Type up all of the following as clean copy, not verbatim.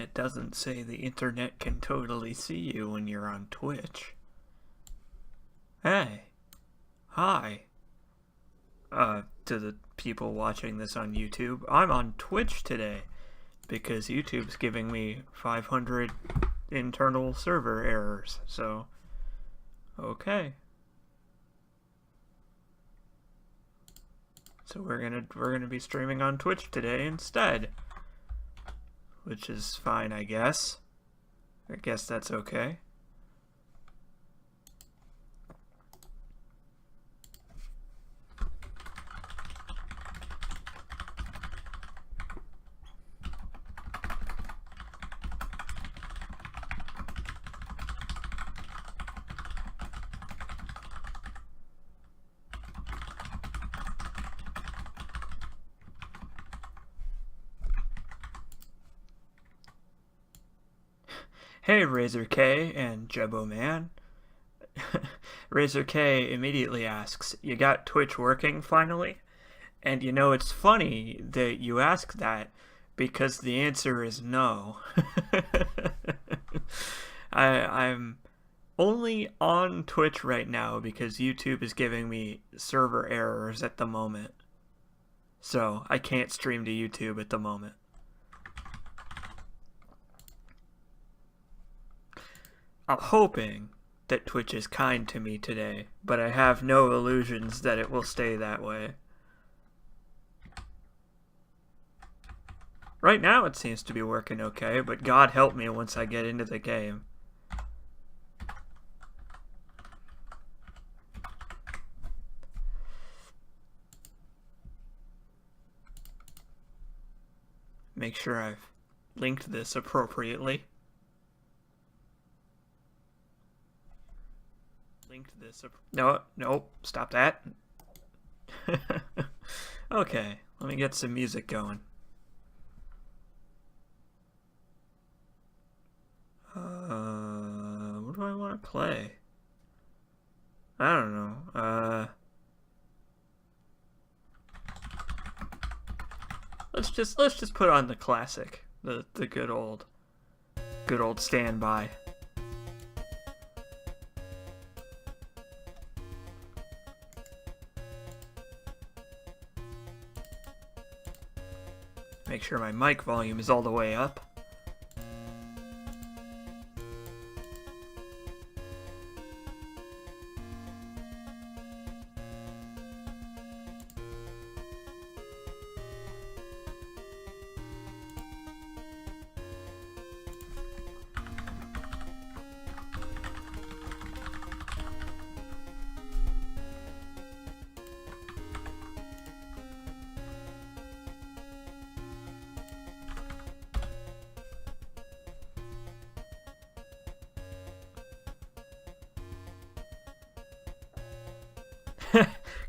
It doesn't say the internet can totally see you when you're on Twitch. Hey. Hi. To the people watching this on YouTube, I'm on Twitch today because YouTube's giving me 500 internal server errors, so okay. So we're gonna be streaming on Twitch today instead, which is fine, I guess. I guess that's okay. Hey, Razor K and Jebo Man. Razor K immediately asks, "You got Twitch working finally?" And you know, it's funny that you ask that because the answer is no. I'm only on Twitch right now because YouTube is giving me server errors at the moment. So I can't stream to YouTube at the moment. I'm hoping that Twitch is kind to me today, but I have no illusions that it will stay that way. Right now it seems to be working okay, but God help me once I get into the game. Make sure I've linked this appropriately. No, stop that. Okay, let me get some music going. What do I want to play? I don't know. Let's just put on the classic, the good old standby. Make sure my mic volume is all the way up.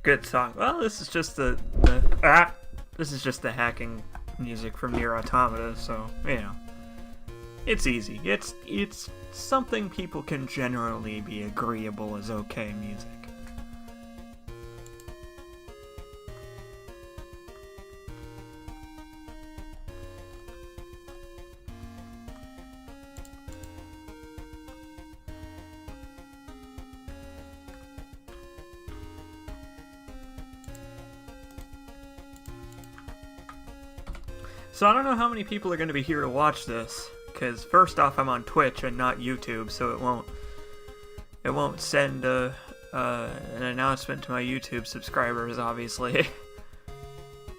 Good song. Well, this is just the hacking music from Nier Automata, so you know, it's easy. It's something people can generally be agreeable as okay music. So I don't know how many people are going to be here to watch this, because first off, I'm on Twitch and not YouTube, so it won't send an announcement to my YouTube subscribers, obviously.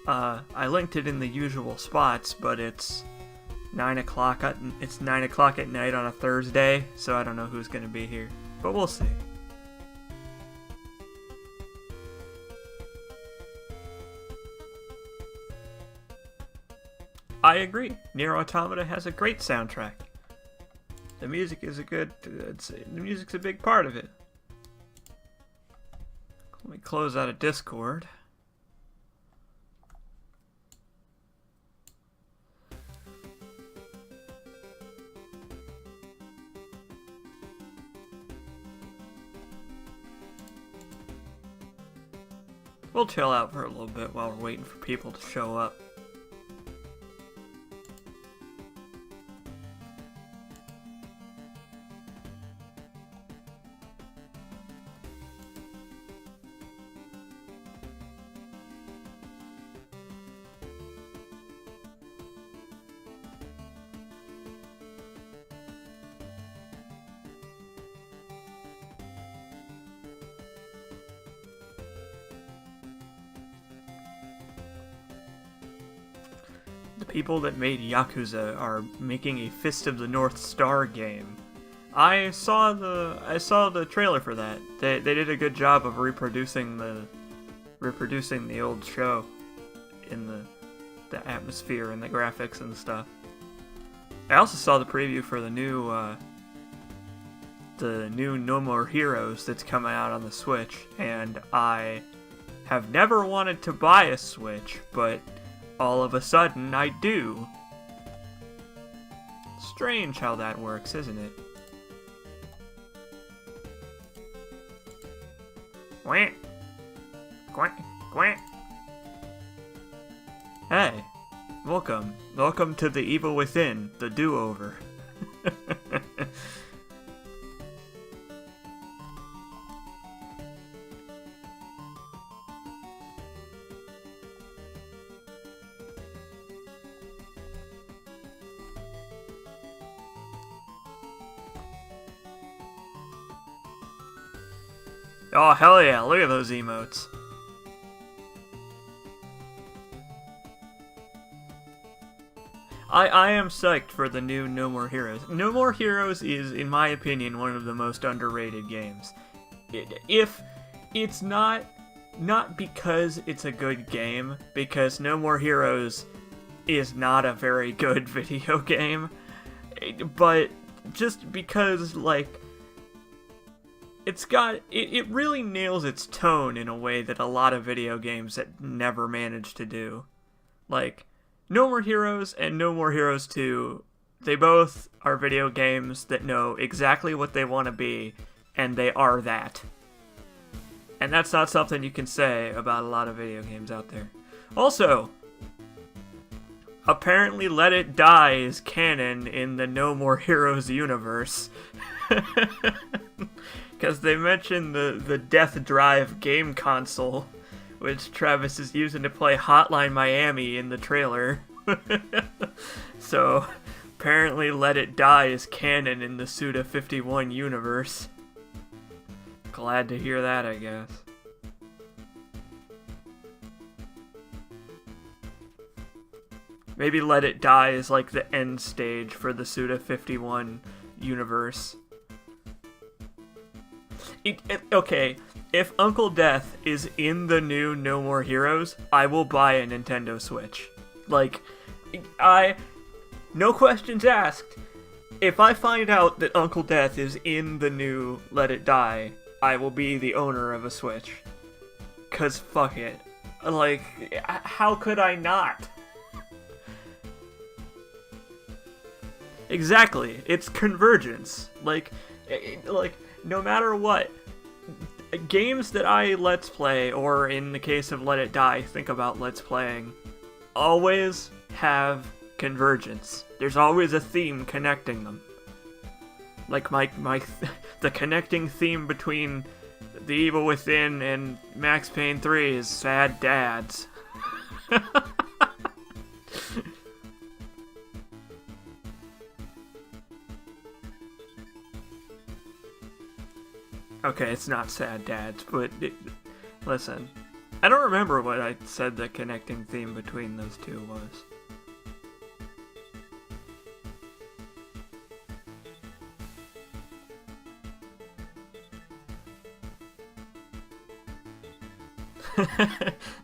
I linked it in the usual spots, but it's 9 o'clock at night on a Thursday, so I don't know who's going to be here, but we'll see. I agree. Nier Automata has a great soundtrack. The music is the music's a big part of it. Let me close out of Discord. We'll chill out for a little bit while we're waiting for people to show up. The people that made Yakuza are making a Fist of the North Star game. I saw the trailer for that. They did a good job of reproducing the old show in the atmosphere and the graphics and stuff. I also saw the preview for the new No More Heroes that's coming out on the Switch, and I have never wanted to buy a Switch, but all of a sudden I do. Strange how that works, isn't it? Quack. Quack. Quack. Hey, welcome. Welcome to the Evil Within, the do-over. Oh, hell yeah, look at those emotes. I am psyched for the new No More Heroes. No More Heroes is, in my opinion, one of the most underrated games. If it's not because it's a good game, because No More Heroes is not a very good video game, but just because, like, it really nails its tone in a way that a lot of video games that never manage to do. Like, No More Heroes and No More Heroes 2, they both are video games that know exactly what they want to be, and they are that. And that's not something you can say about a lot of video games out there. Also, apparently Let It Die is canon in the No More Heroes universe. Because they mentioned the Death Drive game console, which Travis is using to play Hotline Miami in the trailer. So, apparently Let It Die is canon in the Suda51 universe. Glad to hear that, I guess. Maybe Let It Die is like the end stage for the Suda51 universe. Okay, if Uncle Death is in the new No More Heroes, I will buy a Nintendo Switch. Like, no questions asked. If I find out that Uncle Death is in the new Let It Die, I will be the owner of a Switch. 'Cause fuck it. Like, how could I not? Exactly, it's convergence. Like, no matter what, games that I Let's Play, or in the case of Let It Die, think about Let's Playing, always have convergence. There's always a theme connecting them. Like the connecting theme between The Evil Within and Max Payne 3 is sad dads. Okay, it's not sad dads, but listen, I don't remember what I said the connecting theme between those two was.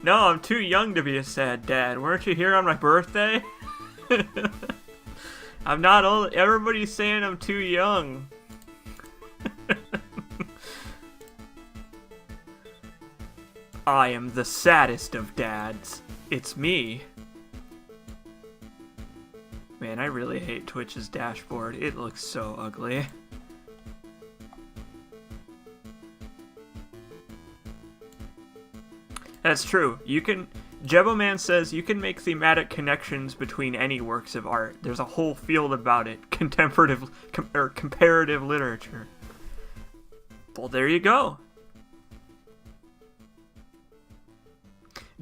No, I'm too young to be a sad dad. Weren't you here on my birthday? I'm not old. Everybody's saying I'm too young. I am the saddest of dads. It's me. Man, I really hate Twitch's dashboard. It looks so ugly. That's true. You can... Jeboman says you can make thematic connections between any works of art. There's a whole field about it. Comparative literature. Well, there you go.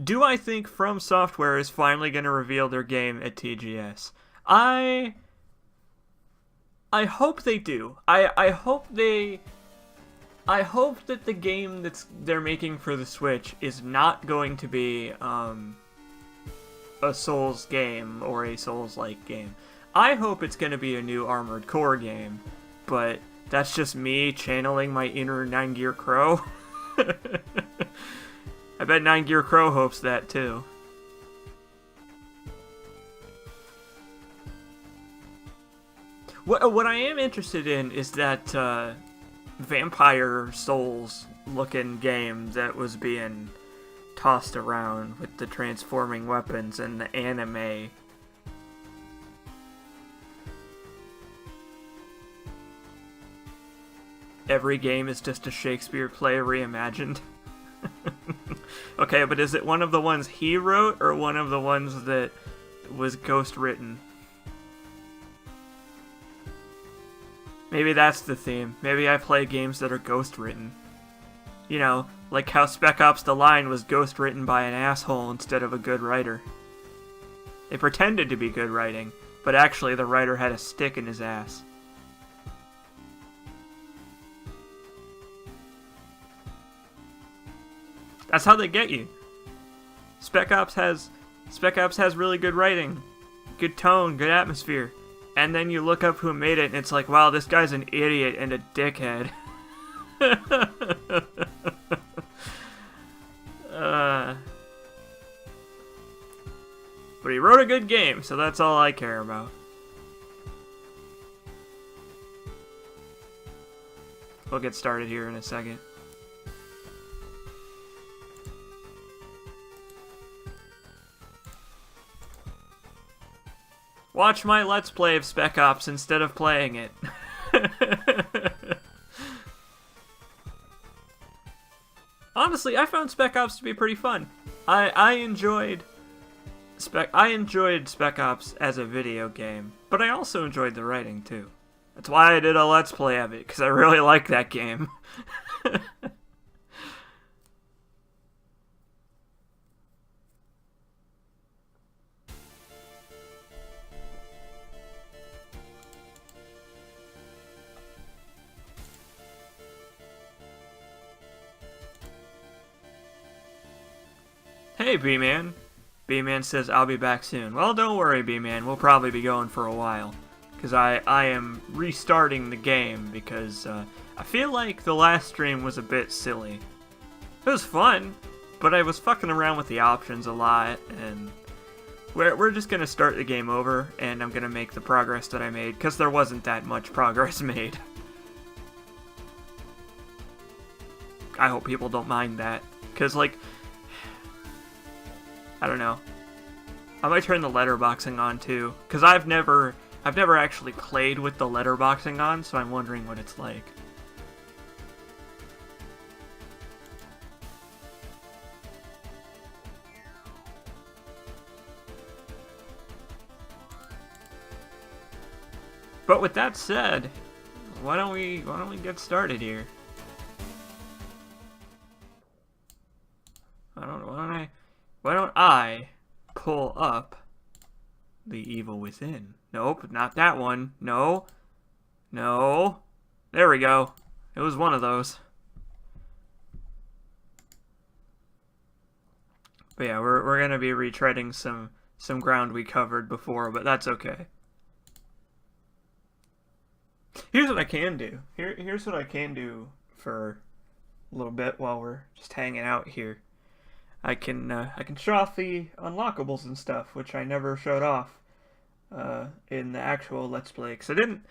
Do I think From Software is finally going to reveal their game at TGS? I hope they do. I hope that the game they're making for the Switch is not going to be a Souls game or a Souls-like game. I hope it's going to be a new Armored Core game, but that's just me channeling my inner 9-Gear Crow. I bet 9-Gear Crow hopes that too. What I am interested in is that Vampire Souls looking game that was being tossed around with the transforming weapons and the anime. Every game is just a Shakespeare play reimagined. Okay, but is it one of the ones he wrote or one of the ones that was ghost written? Maybe that's the theme. Maybe I play games that are ghost written. You know, like how Spec Ops The Line was ghost written by an asshole instead of a good writer. They pretended to be good writing, but actually the writer had a stick in his ass. That's how they get you. Spec Ops has really good writing, good tone, good atmosphere. And then you look up who made it and it's like, wow, this guy's an idiot and a dickhead. But he wrote a good game, so that's all I care about. We'll get started here in a second. Watch my Let's Play of Spec Ops instead of playing it. Honestly, I found Spec Ops to be pretty fun. I enjoyed Spec Ops as a video game, but I also enjoyed the writing too. That's why I did a Let's Play of it, because I really like that game. Hey, B-Man. B-Man says, I'll be back soon. Well, don't worry, B-Man. We'll probably be going for a while. Because I am restarting the game because I feel like the last stream was a bit silly. It was fun, but I was fucking around with the options a lot, and we're just going to start the game over, and I'm going to make the progress that I made, because there wasn't that much progress made. I hope people don't mind that, because, like, I don't know. I might turn the letterboxing on too, because I've never actually played with the letterboxing on, so I'm wondering what it's like. But with that said, why don't we get started here? Why don't I pull up The Evil Within? Nope, not that one. No. No. There we go. It was one of those. But yeah, we're gonna be retreading some ground we covered before, but that's okay. Here's what I can do. Here's what I can do for a little bit while we're just hanging out here. I can show off the unlockables and stuff, which I never showed off in the actual Let's Play, because I didn't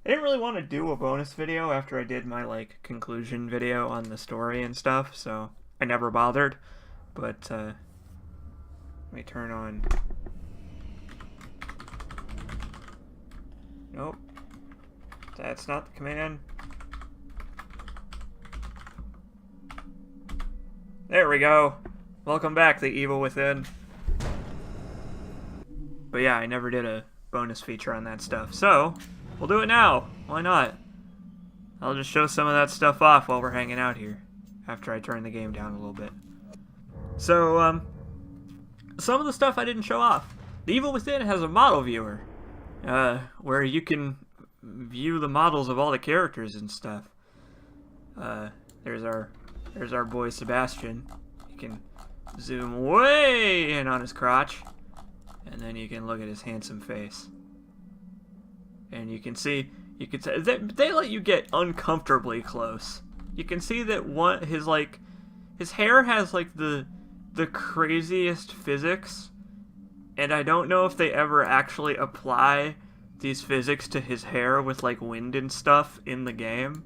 really want to do a bonus video after I did my like conclusion video on the story and stuff, so I never bothered. But let me turn on. Nope, that's not the command. There we go. Welcome back, The Evil Within. But yeah, I never did a bonus feature on that stuff, so we'll do it now. Why not? I'll just show some of that stuff off while we're hanging out here, after I turn the game down a little bit. So, some of the stuff I didn't show off. The Evil Within has a model viewer, where you can view the models of all the characters and stuff. There's our boy Sebastian. You can zoom way in on his crotch. And then you can look at his handsome face. And you can see they let you get uncomfortably close. You can see that his hair has like the craziest physics, and I don't know if they ever actually apply these physics to his hair with like wind and stuff in the game.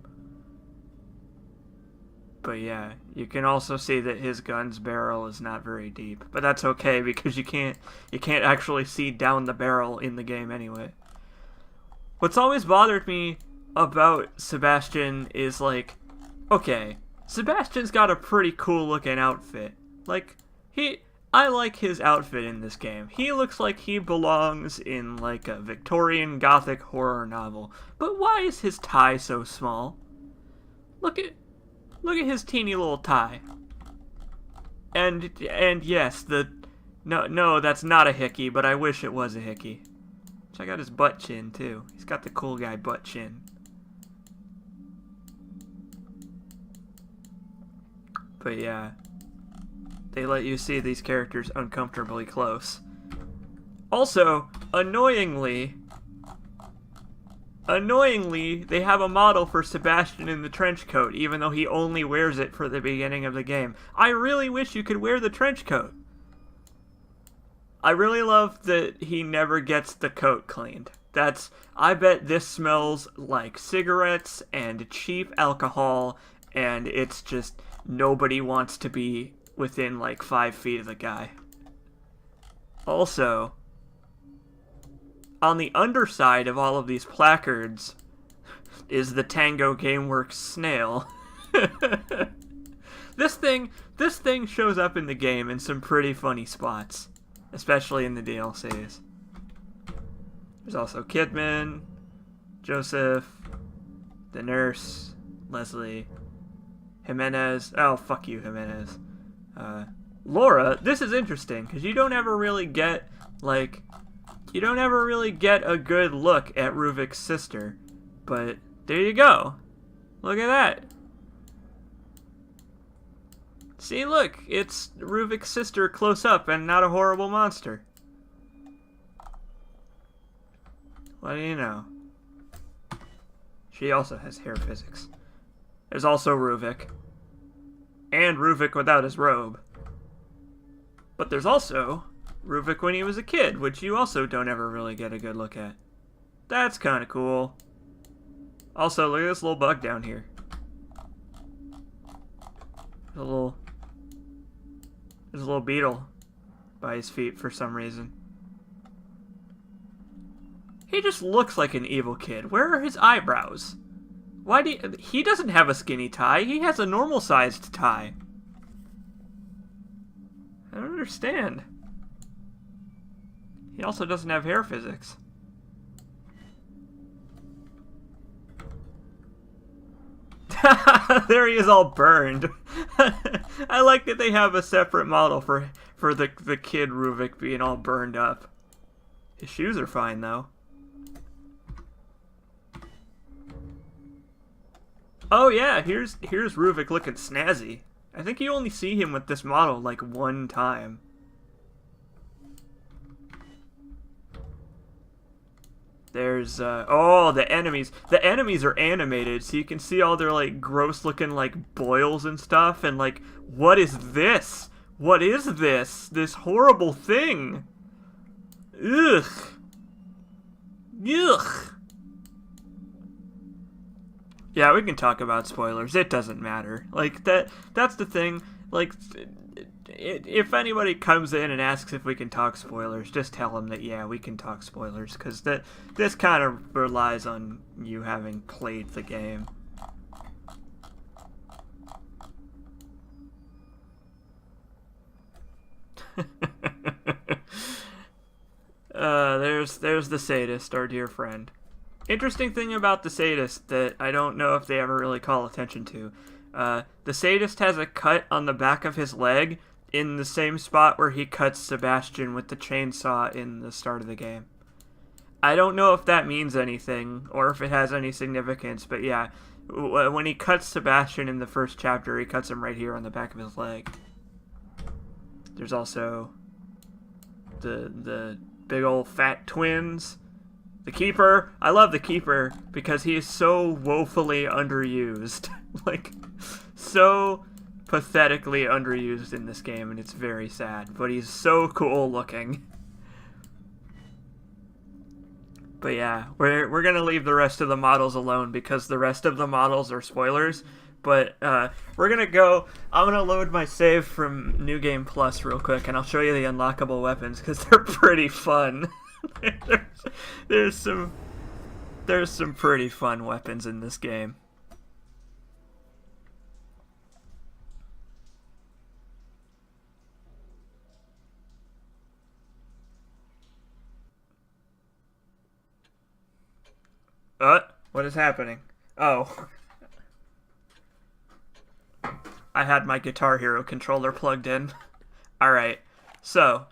But yeah, you can also see that his gun's barrel is not very deep. But that's okay because you can't actually see down the barrel in the game anyway. What's always bothered me about Sebastian is like, okay, Sebastian's got a pretty cool looking outfit. Like, I like his outfit in this game. He looks like he belongs in like a Victorian Gothic horror novel. But why is his tie so small? Look at his teeny little tie. And yes, no, that's not a hickey, but I wish it was a hickey. Check out his butt chin too. He's got the cool guy butt chin. But yeah, they let you see these characters uncomfortably close. Also, annoyingly, they have a model for Sebastian in the trench coat, even though he only wears it for the beginning of the game. I really wish you could wear the trench coat. I really love that he never gets the coat cleaned. I bet this smells like cigarettes and cheap alcohol, and it's just nobody wants to be within like 5 feet of the guy. Also, on the underside of all of these placards is the Tango Gameworks snail. This thing shows up in the game in some pretty funny spots, especially in the DLCs. There's also Kidman, Joseph, the nurse, Leslie, Jimenez. Oh, fuck you, Jimenez. Laura, this is interesting, because you don't ever really get a good look at Ruvik's sister. But there you go. Look at that. See, look, it's Ruvik's sister close up and not a horrible monster. What do you know? She also has hair physics. There's also Ruvik. And Ruvik without his robe. But there's also Ruvik when he was a kid, which you also don't ever really get a good look at. That's kind of cool. Also, look at this little bug down here. There's a little beetle by his feet for some reason. He just looks like an evil kid. Where are his eyebrows? He doesn't have a skinny tie. He has a normal-sized tie. I don't understand. He also doesn't have hair physics. There he is, all burned. I like that they have a separate model for the kid Ruvik being all burned up. His shoes are fine though. Oh yeah, here's Ruvik looking snazzy. I think you only see him with this model like one time. There's, oh, the enemies. The enemies are animated, so you can see all their, like, gross-looking, like, boils and stuff, and, like, what is this? What is this? This horrible thing? Ugh. Ugh. Yeah, we can talk about spoilers. It doesn't matter. Like, that's the thing. Like, if anybody comes in and asks if we can talk spoilers, just tell them that, yeah, we can talk spoilers, because this kind of relies on you having played the game. There's the sadist, our dear friend. Interesting thing about the sadist that I don't know if they ever really call attention to. The sadist has a cut on the back of his leg in the same spot where he cuts Sebastian with the chainsaw in the start of the game. I don't know if that means anything or if it has any significance, but yeah, when he cuts Sebastian in the first chapter, he cuts him right here on the back of his leg. There's also the Big old fat twins. The Keeper. I love the Keeper because he is so woefully underused. Like, so pathetically underused in this game, and it's very sad. But he's so cool looking. But yeah, we're gonna leave the rest of the models alone because the rest of the models are spoilers. But we're gonna go. I'm gonna load my save from New Game Plus real quick, and I'll show you the unlockable weapons because they're pretty fun. there's some pretty fun weapons in this game. What is happening? Oh. I had my Guitar Hero controller plugged in. Alright, so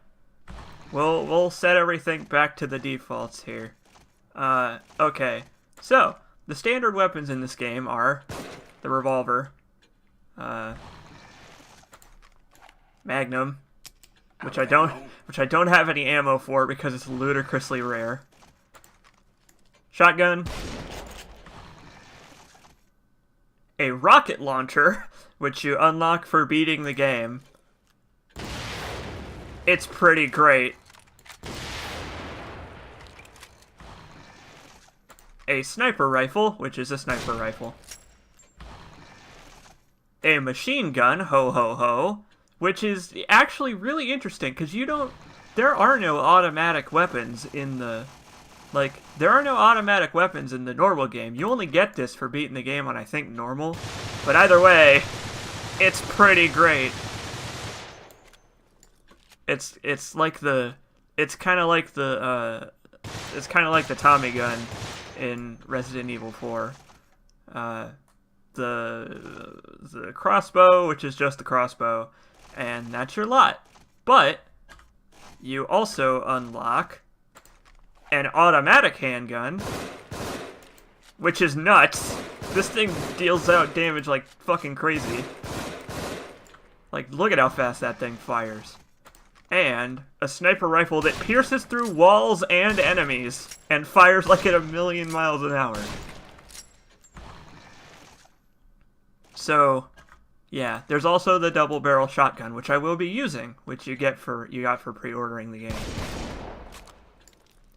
we'll set everything back to the defaults here. Okay. So, the standard weapons in this game are the revolver, Magnum, which I don't have any ammo for because it's ludicrously rare. Shotgun, a rocket launcher, which you unlock for beating the game. It's pretty great. A sniper rifle, which is a sniper rifle. A machine gun, ho ho ho, which is actually really interesting because there are no automatic weapons in the normal game. You only get this for beating the game on, I think, normal. But either way, it's pretty great. It's kind of like the Tommy gun in Resident Evil 4. The crossbow, which is just the crossbow, and that's your lot. But you also unlock an automatic handgun, which is nuts. This thing deals out damage like fucking crazy. Like, look at how fast that thing fires. And a sniper rifle that pierces through walls and enemies and fires like at 1,000,000 miles an hour. So, yeah, there's also the double barrel shotgun, which I will be using, which you got for pre-ordering the game.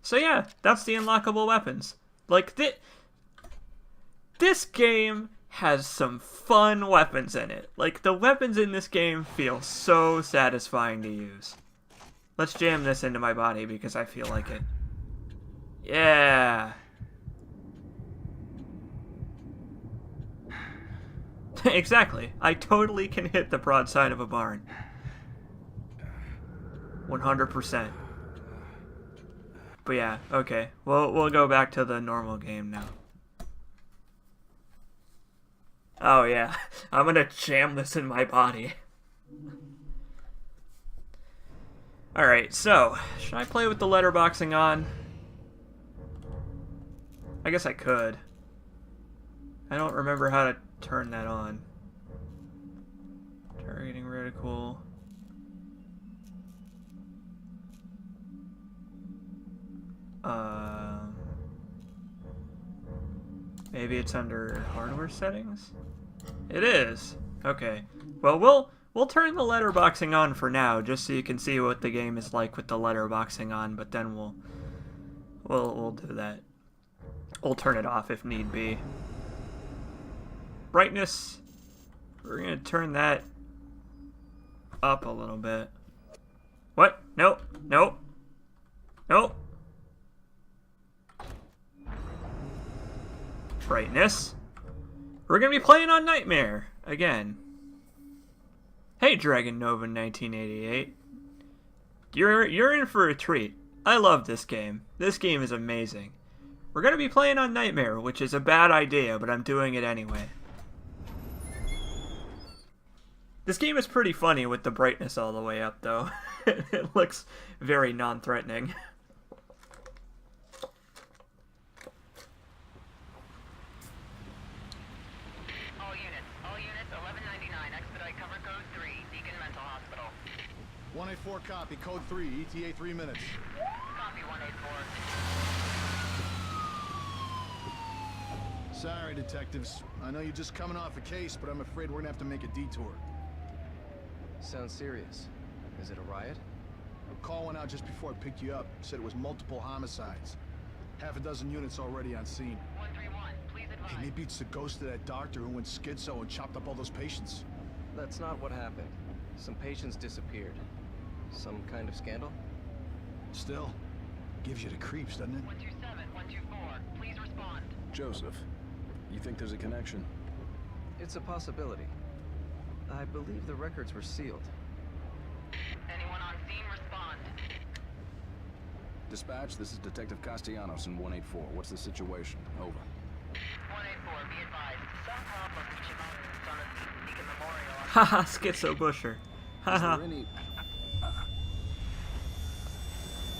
So yeah, that's the unlockable weapons. Like, this game has some fun weapons in it. Like, the weapons in this game feel so satisfying to use. Let's jam this into my body because I feel like it. Yeah. Exactly. I totally can hit the broadside of a barn. 100%. But yeah, okay. We'll go back to the normal game now. Oh yeah, I'm gonna jam this in my body. Alright, so, should I play with the letterboxing on? I guess I could. I don't remember how to turn that on. Targeting reticle. Maybe it's under hardware settings? It is. Okay. Well, we'll turn the letterboxing on for now, just so you can see what the game is like with the letterboxing on, but then we'll do that. We'll turn it off if need be. Brightness, we're gonna turn that up a little bit. What? Nope. Nope. Nope. Brightness. We're gonna be playing on Nightmare again. Hey, Dragon Nova 1988. You're in for a treat. I love this game. This game is amazing. We're gonna be playing on Nightmare, which is a bad idea, but I'm doing it anyway. This game is pretty funny with the brightness all the way up, though. It looks very non-threatening. All units, 1199, expedite cover code 3, Beacon Mental Hospital. 184 copy, code 3, ETA 3 minutes. Copy. Sorry, detectives. I know you're just coming off a case, but I'm afraid we're gonna have to make a detour. Sounds serious. Is it a riot? A call went out just before I picked you up. Said it was multiple homicides. Half a dozen units already on scene. 131, please advise. Hey, maybe it's the ghost of that doctor who went schizo and chopped up all those patients. That's not what happened. Some patients disappeared. Some kind of scandal? Still, gives you the creeps, doesn't it? 127, 124, please respond. Joseph, you think there's a connection? It's a possibility. I believe the records were sealed. Anyone on scene, respond. Dispatch, this is Detective Castellanos in 184. What's the situation? Over. 184, be advised. Some problem with Shimon on the Beacon Memorial. Haha, Schizo Busher. Is Haha. there any...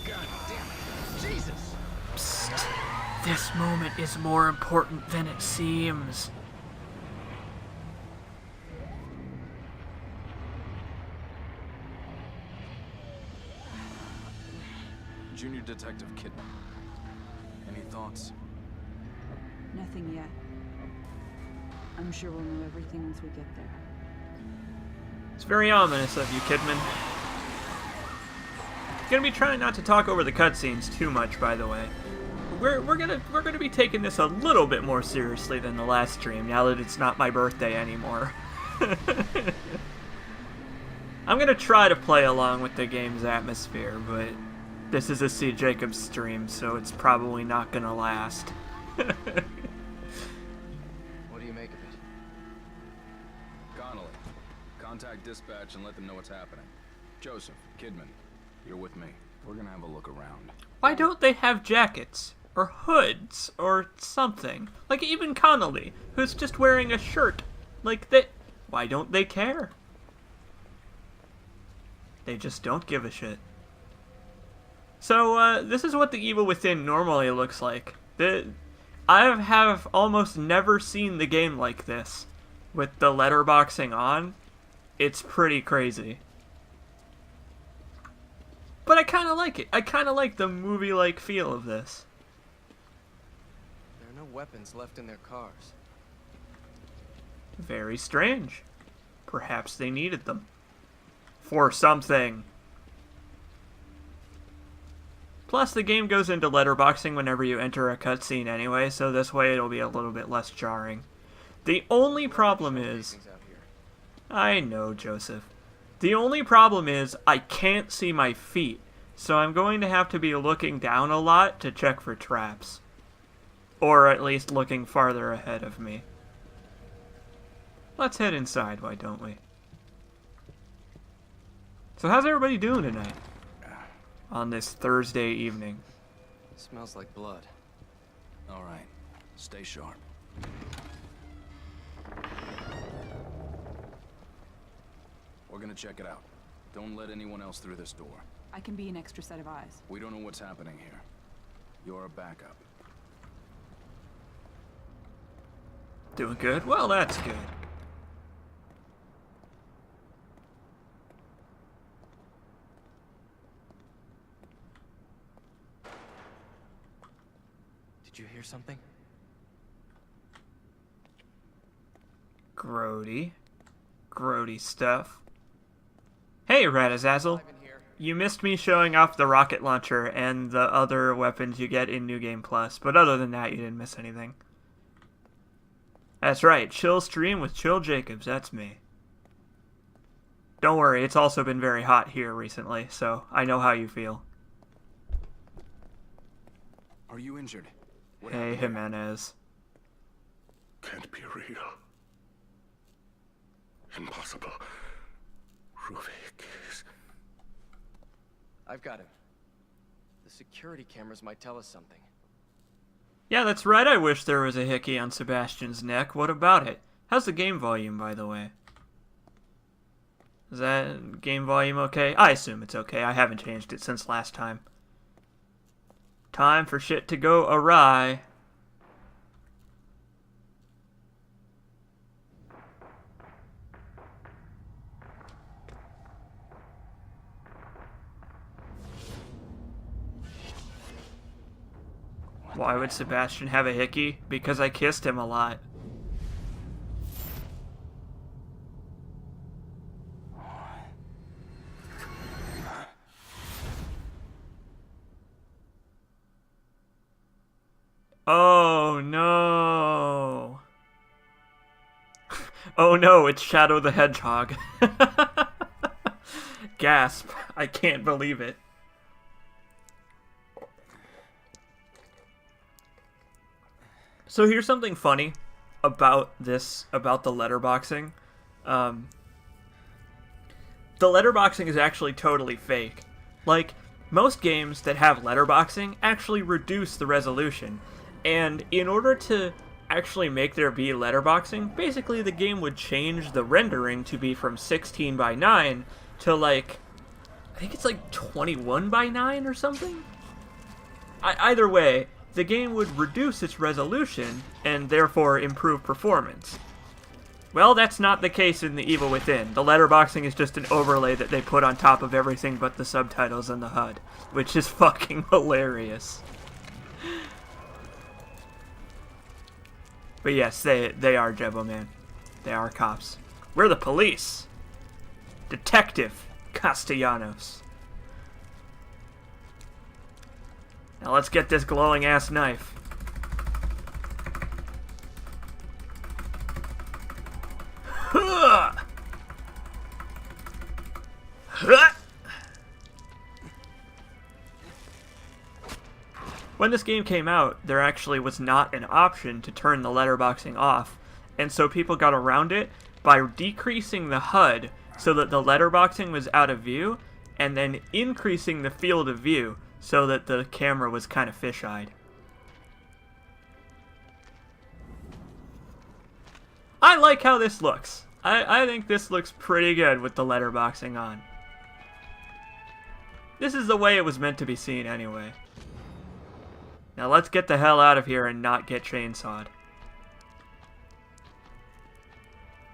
God damn it! Jesus! Psst. This moment is more important than it seems. Junior Detective Kidman. Any thoughts? Nothing yet. I'm sure we'll know everything once we get there. It's very ominous of you, Kidman. Gonna be trying not to talk over the cutscenes too much, by the way. We're gonna be taking this a little bit more seriously than the last stream, now that it's not my birthday anymore. I'm gonna try to play along with the game's atmosphere, but this is a C. Jacobs stream, so it's probably not gonna last. What do you make of it? Connolly, contact dispatch and let them know what's happening. Joseph, Kidman, you're with me. We're gonna have a look around. Why don't they have jackets? Or hoods? Or something? Like even Connolly, who's just wearing a shirt. Like that. Why don't they care? They just don't give a shit. So, this is what the Evil Within normally looks like. I have almost never seen the game like this. With the letterboxing on, it's pretty crazy. But I kind of like it. I kind of like the movie-like feel of this. There are no weapons left in their cars. Very strange. Perhaps they needed them. For something. Plus, the game goes into letterboxing whenever you enter a cutscene anyway, so this way it'll be a little bit less jarring. The only problem is... Things out here. I know, Joseph. The only problem is I can't see my feet, so I'm going to have to be looking down a lot to check for traps. Or at least looking farther ahead of me. Let's head inside, why don't we? So how's everybody doing tonight? On this Thursday evening. Smells like blood. All right, stay sharp. We're gonna check it out. Don't let anyone else through this door. I can be an extra set of eyes. We don't know what's happening here. You're a backup. Doing good? Well, that's good. Did you hear something? Grody. Grody stuff. Hey, Radazazzle. Live in here. You missed me showing off the rocket launcher and the other weapons you get in New Game Plus, but other than that, you didn't miss anything. That's right, Chill Stream with Chill Jacobs, that's me. Don't worry, it's also been very hot here recently, so I know how you feel. Are you injured? What Hey, happened here? Jimenez. Can't be real. Impossible. Ruvik is... I've got him. The security cameras might tell us something. Yeah, that's right, I wish there was a hickey on Sebastian's neck. What about it? How's the game volume, by the way? Is that game volume okay? I assume it's okay. I haven't changed it since last time. Time for shit to go awry. Why would Sebastian have a hickey? Because I kissed him a lot. Oh no. Oh no, it's Shadow the Hedgehog. Gasp. I can't believe it. So here's something funny about this, about the letterboxing. The letterboxing is actually totally fake. Like, most games that have letterboxing actually reduce the resolution. And in order to actually make there be letterboxing, basically the game would change the rendering to be from 16 by 9 to like, I think it's like 21 by 9 or something? Either way, the game would reduce its resolution and therefore improve performance. Well, that's not the case in The Evil Within. The letterboxing is just an overlay that they put on top of everything but the subtitles and the HUD, which is fucking hilarious. But yes, they are Jebo-Man. They are cops. We're the police. Detective Castellanos. Now let's get this glowing-ass knife. Huh! Huh! When this game came out, there actually was not an option to turn the letterboxing off, and so people got around it by decreasing the HUD so that the letterboxing was out of view, and then increasing the field of view so that the camera was kind of fisheyed. I like how this looks. I think this looks pretty good with the letterboxing on. This is the way it was meant to be seen anyway. Now let's get the hell out of here and not get chainsawed.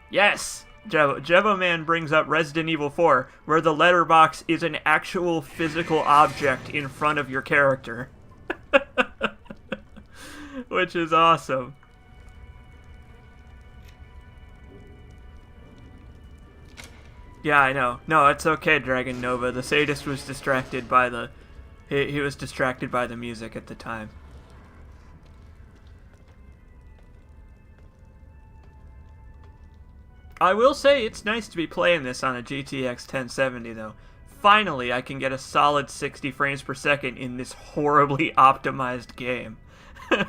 Yes! Jebo-Man brings up Resident Evil 4, where the letterbox is an actual physical object in front of your character. Which is awesome. Yeah, I know. No, it's okay, Dragon Nova. The sadist was distracted by the... He was distracted by the music at the time. I will say it's nice to be playing this on a GTX 1070 though. Finally, I can get a solid 60 frames per second in this horribly optimized game. Let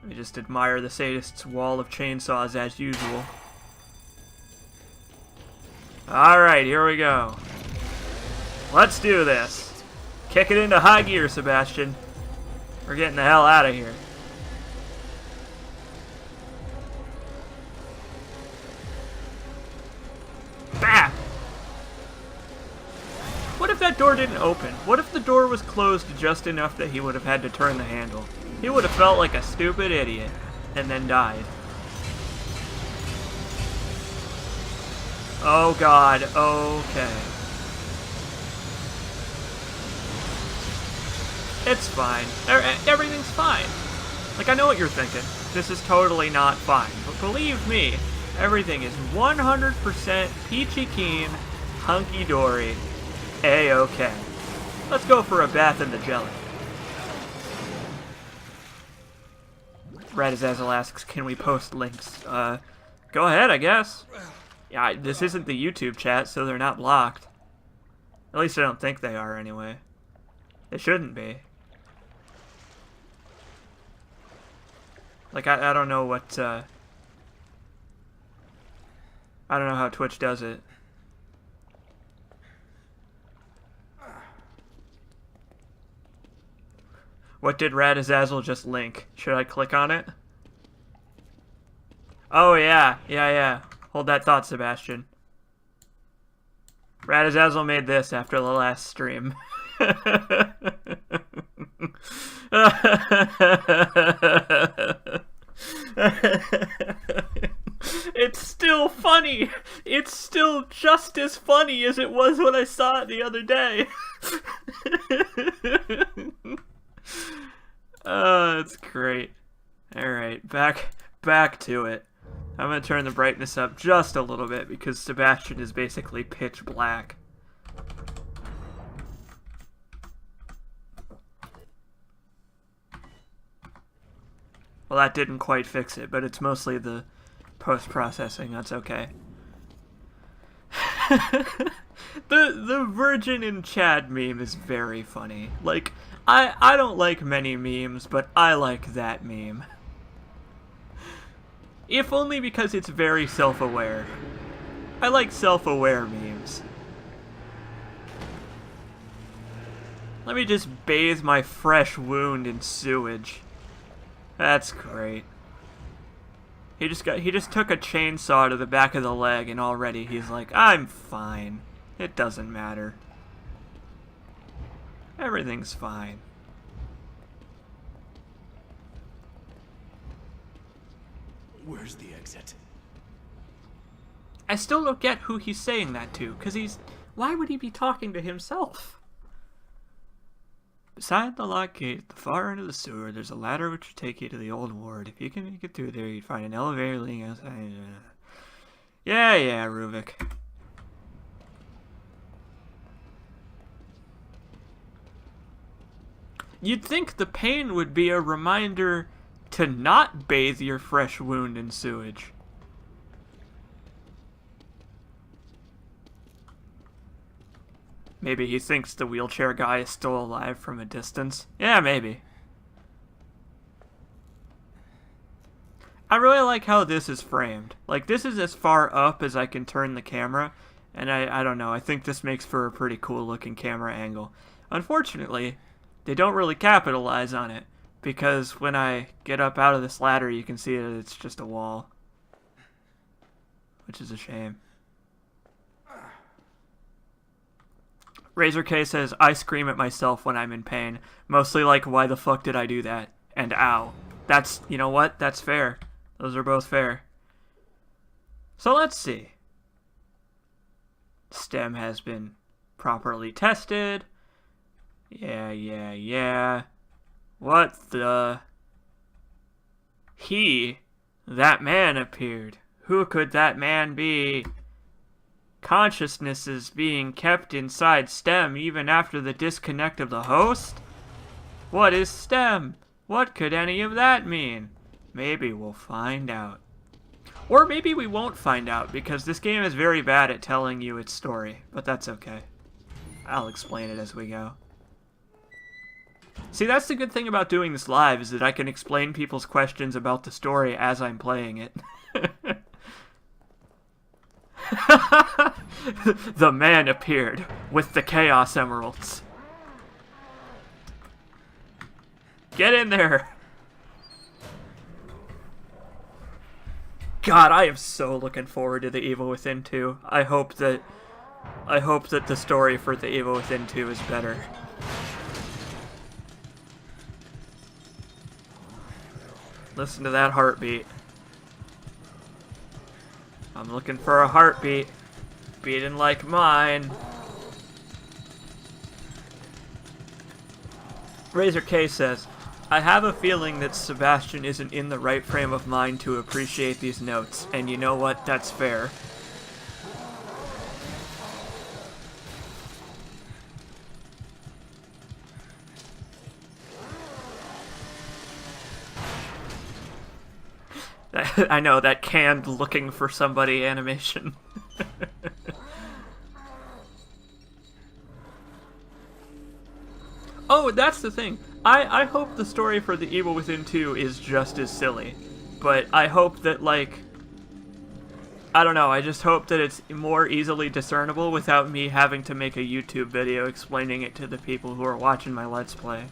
me just admire the sadist's wall of chainsaws as usual. Alright, here we go. Let's do this. Kick it into high gear, Sebastian. We're getting the hell out of here. Bah! What if that door didn't open? What if the door was closed just enough that he would have had to turn the handle? He would have felt like a stupid idiot and then died. Oh god, okay. It's fine. Everything's fine. Like, I know what you're thinking. This is totally not fine. But believe me, everything is 100% peachy keen, hunky-dory, A-okay. Let's go for a bath in the jelly. Radazazel asks, can we post links? Go ahead, I guess. Yeah, this isn't the YouTube chat, so they're not blocked. At least I don't think they are, anyway. They shouldn't be. Like, I don't know what, I don't know how Twitch does it. What did Radazazel just link? Should I click on it? Oh, yeah. Yeah. Hold that thought, Sebastian. Radazazel made this after the last stream. It's still funny. It's still just as funny as it was when I saw it the other day. It's great. Alright, back to it. I'm gonna turn the brightness up just a little bit because Sebastian is basically pitch black. Well, that didn't quite fix it, but it's mostly the post-processing. That's okay. The Virgin and Chad meme is very funny. Like, I don't like many memes, but I like that meme. If only because it's very self-aware. I like self-aware memes. Let me just bathe my fresh wound in sewage. That's great. He just took a chainsaw to the back of the leg and already he's like, I'm fine. It doesn't matter. Everything's fine. Where's the exit? I still don't get who he's saying that to, because why would he be talking to himself? Beside the lock gate at the far end of the sewer, there's a ladder which will take you to the old ward. If you can make it through there, you'd find an elevator leading outside. Yeah, Ruvik. You'd think the pain would be a reminder to not bathe your fresh wound in sewage. Maybe he thinks the wheelchair guy is still alive from a distance. Yeah, maybe. I really like how this is framed. Like, this is as far up as I can turn the camera, and I don't know, I think this makes for a pretty cool looking camera angle. Unfortunately, they don't really capitalize on it, because when I get up out of this ladder, you can see that it's just a wall. Which is a shame. Razor K says, I scream at myself when I'm in pain. Mostly like, why the fuck did I do that? And ow. That's, you know what? That's fair. Those are both fair. So let's see. Stem has been properly tested. Yeah. What the? That man appeared. Who could that man be? Consciousness is being kept inside Stem even after the disconnect of the host? What is Stem? What could any of that mean? Maybe we'll find out. Or maybe we won't find out, because this game is very bad at telling you its story, but that's okay. I'll explain it as we go. See, that's the good thing about doing this live, is that I can explain people's questions about the story as I'm playing it. The man appeared with the Chaos Emeralds. Get in there! God, I am so looking forward to The Evil Within 2. I hope that the story for The Evil Within 2 is better. Listen to that heartbeat. I'm looking for a heartbeat. Beating like mine. Razor K says, I have a feeling that Sebastian isn't in the right frame of mind to appreciate these notes, and you know what? That's fair. I know, that canned looking for somebody animation. Oh, that's the thing. I hope the story for The Evil Within 2 is just as silly. But I hope that, like... I don't know, I just hope that it's more easily discernible without me having to make a YouTube video explaining it to the people who are watching my Let's Play.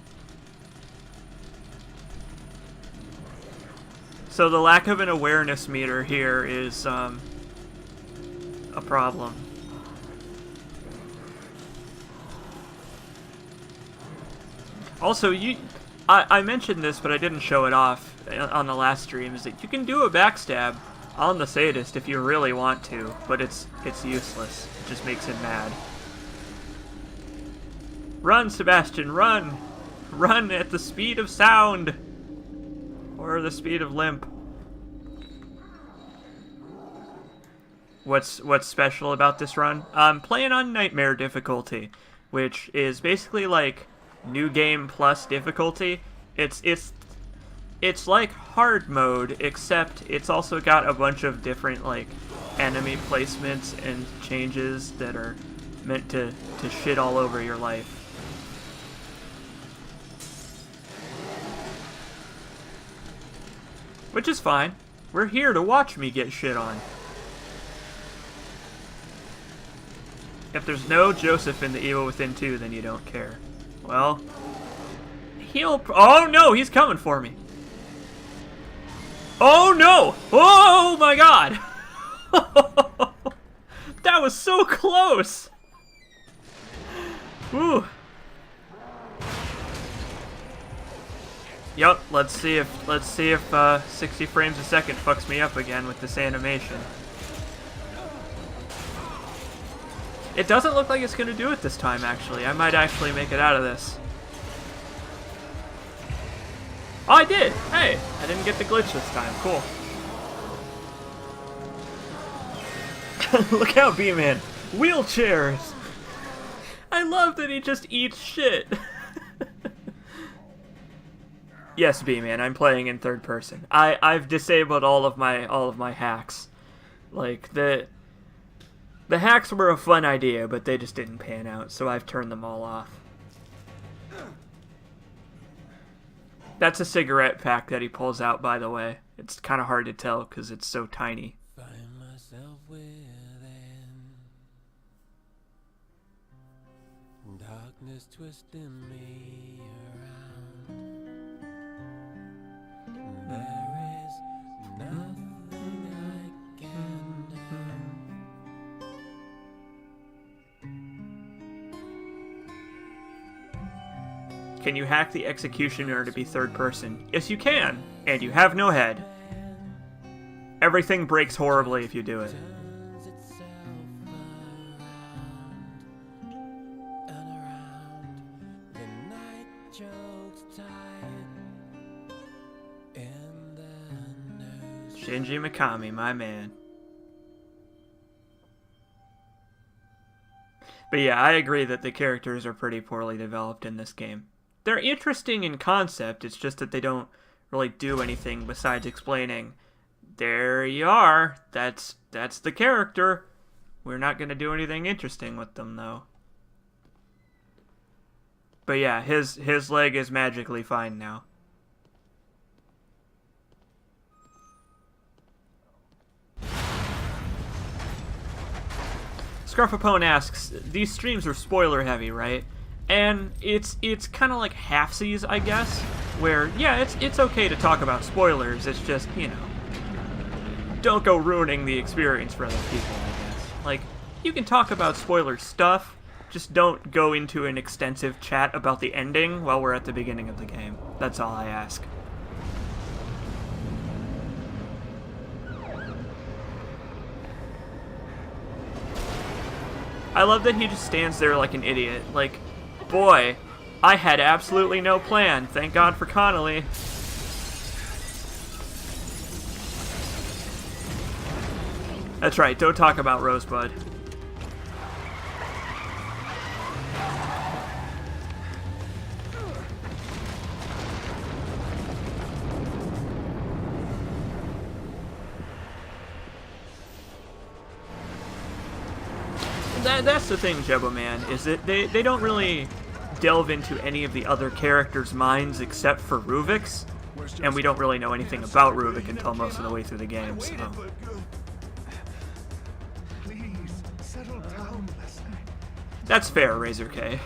So the lack of an awareness meter here is, a problem. Also, I mentioned this, but I didn't show it off on the last stream, is that you can do a backstab on the sadist if you really want to, but it's useless. It just makes him mad. Run, Sebastian, run! Run at the speed of sound! Or the speed of limp. What's special about this run? I'm playing on Nightmare difficulty, which is basically like New Game Plus difficulty. It's like hard mode, except it's also got a bunch of different like enemy placements and changes that are meant to shit all over your life. Which is fine. We're here to watch me get shit on. If there's no Joseph in The Evil Within 2, then you don't care. Well, oh no, he's coming for me. Oh no! Oh my god! That was so close! Whew. Yup, let's see if 60 frames a second fucks me up again with this animation. It doesn't look like it's gonna do it this time, actually. I might actually make it out of this. Oh, I did! Hey, I didn't get the glitch this time. Cool. Look out, B-Man. Wheelchairs! I love that he just eats shit. Yes, B-Man, I'm playing in third person. I've disabled all of my hacks. Like, the hacks were a fun idea, but they just didn't pan out, so I've turned them all off. That's a cigarette pack that he pulls out, by the way. It's kind of hard to tell because it's so tiny. Find myself within darkness twisting me around. There is nothing I can do. Can you hack the Executioner to be third person? Yes, you can, and you have no head. Everything breaks horribly if you do it. Shinji Mikami, my man. But yeah, I agree that the characters are pretty poorly developed in this game. They're interesting in concept, it's just that they don't really do anything besides explaining, there you are, that's the character. We're not going to do anything interesting with them, though. But yeah, his leg is magically fine now. Scarfapone asks, these streams are spoiler heavy, right? And it's kind of like halfsies, I guess, where, yeah, it's okay to talk about spoilers, it's just, you know, don't go ruining the experience for other people, I guess. Like, you can talk about spoiler stuff, just don't go into an extensive chat about the ending while we're at the beginning of the game. That's all I ask. I love that he just stands there like an idiot, like, boy, I had absolutely no plan. Thank God for Connolly. That's right, don't talk about Rosebud. That's the thing, Jebba Man, is that they don't really delve into any of the other characters' minds except for Ruvik's, and we don't really know anything about Ruvik until most of the way through the game, so. Please, settle down, Leslie. That's fair, Razor K.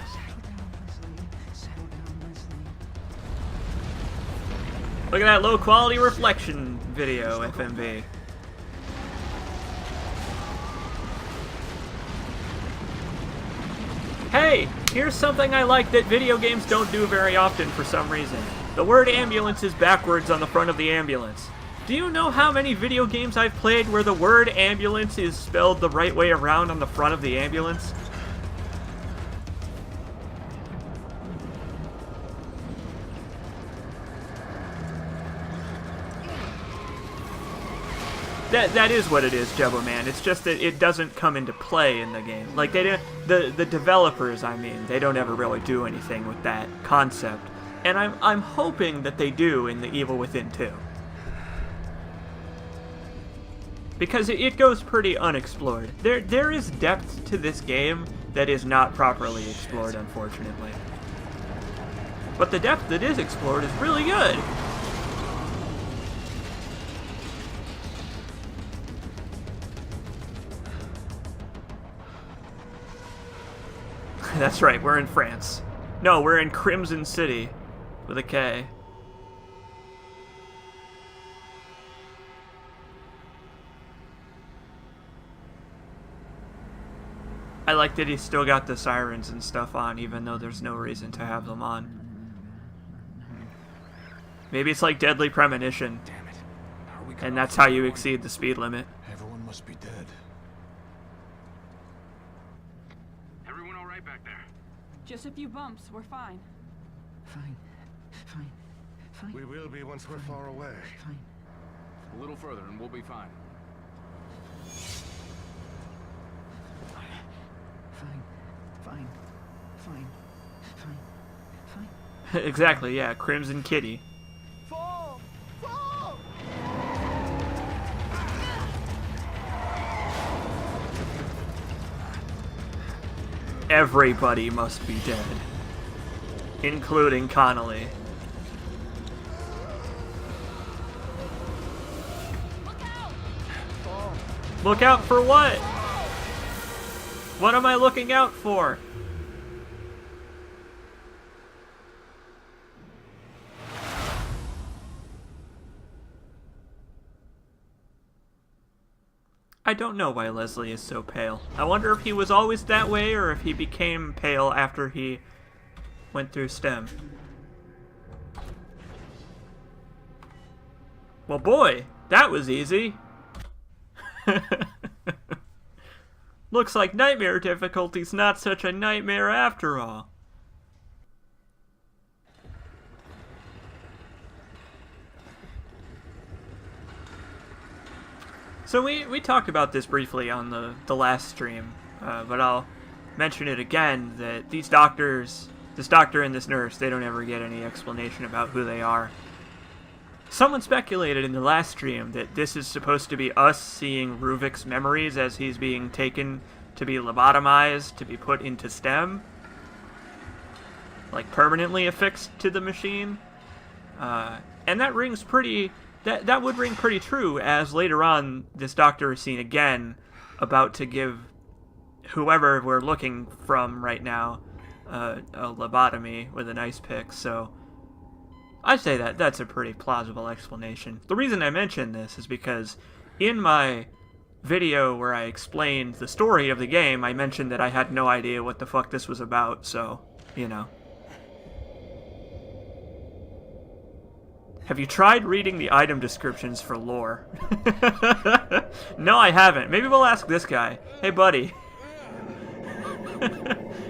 Look at that low quality reflection video, FMV. Hey, here's something I like that video games don't do very often for some reason. The word ambulance is backwards on the front of the ambulance. Do you know how many video games I've played where the word ambulance is spelled the right way around on the front of the ambulance? That is what it is, Jebbo Man. It's just that it doesn't come into play in the game. Like they don't, the developers, I mean, they don't ever really do anything with that concept. And I'm hoping that they do in the Evil Within 2. Because it goes pretty unexplored. There is depth to this game that is not properly explored, unfortunately. But the depth that is explored is really good. That's right, we're in France. No, we're in Crimson City with a K. I like that he's still got the sirens and stuff on, even though there's no reason to have them on. Maybe it's like Deadly Premonition, Damn it. Are we and that's how you exceed the speed limit. Everyone must be dead. Everyone all right back there? Just a few bumps. We're fine. Fine. Fine. Fine. We will be once we're far away. Fine. A little further and we'll be fine. Fine. Fine. Fine. Fine. Fine. Exactly, yeah, Crimson Kitty. Fall! Fall! Everybody must be dead. Including Connolly. Look out for what? What am I looking out for? I don't know why Leslie is so pale. I wonder if he was always that way or if he became pale after he went through STEM. Well, boy, that was easy. Looks like nightmare difficulty's not such a nightmare after all. So we talked about this briefly on the last stream, but I'll mention it again, that these doctors, this doctor and this nurse, they don't ever get any explanation about who they are. Someone speculated in the last stream that this is supposed to be us seeing Ruvik's memories as he's being taken to be lobotomized, to be put into STEM. Like permanently affixed to the machine. And that rings pretty... That would ring pretty true, as later on this doctor is seen again about to give whoever we're looking from right now a lobotomy with an ice pick, so I'd say that's a pretty plausible explanation. The reason I mention this is because in my video where I explained the story of the game, I mentioned that I had no idea what the fuck this was about, so, you know. Have you tried reading the item descriptions for lore? No, I haven't. Maybe we'll ask this guy. Hey, buddy.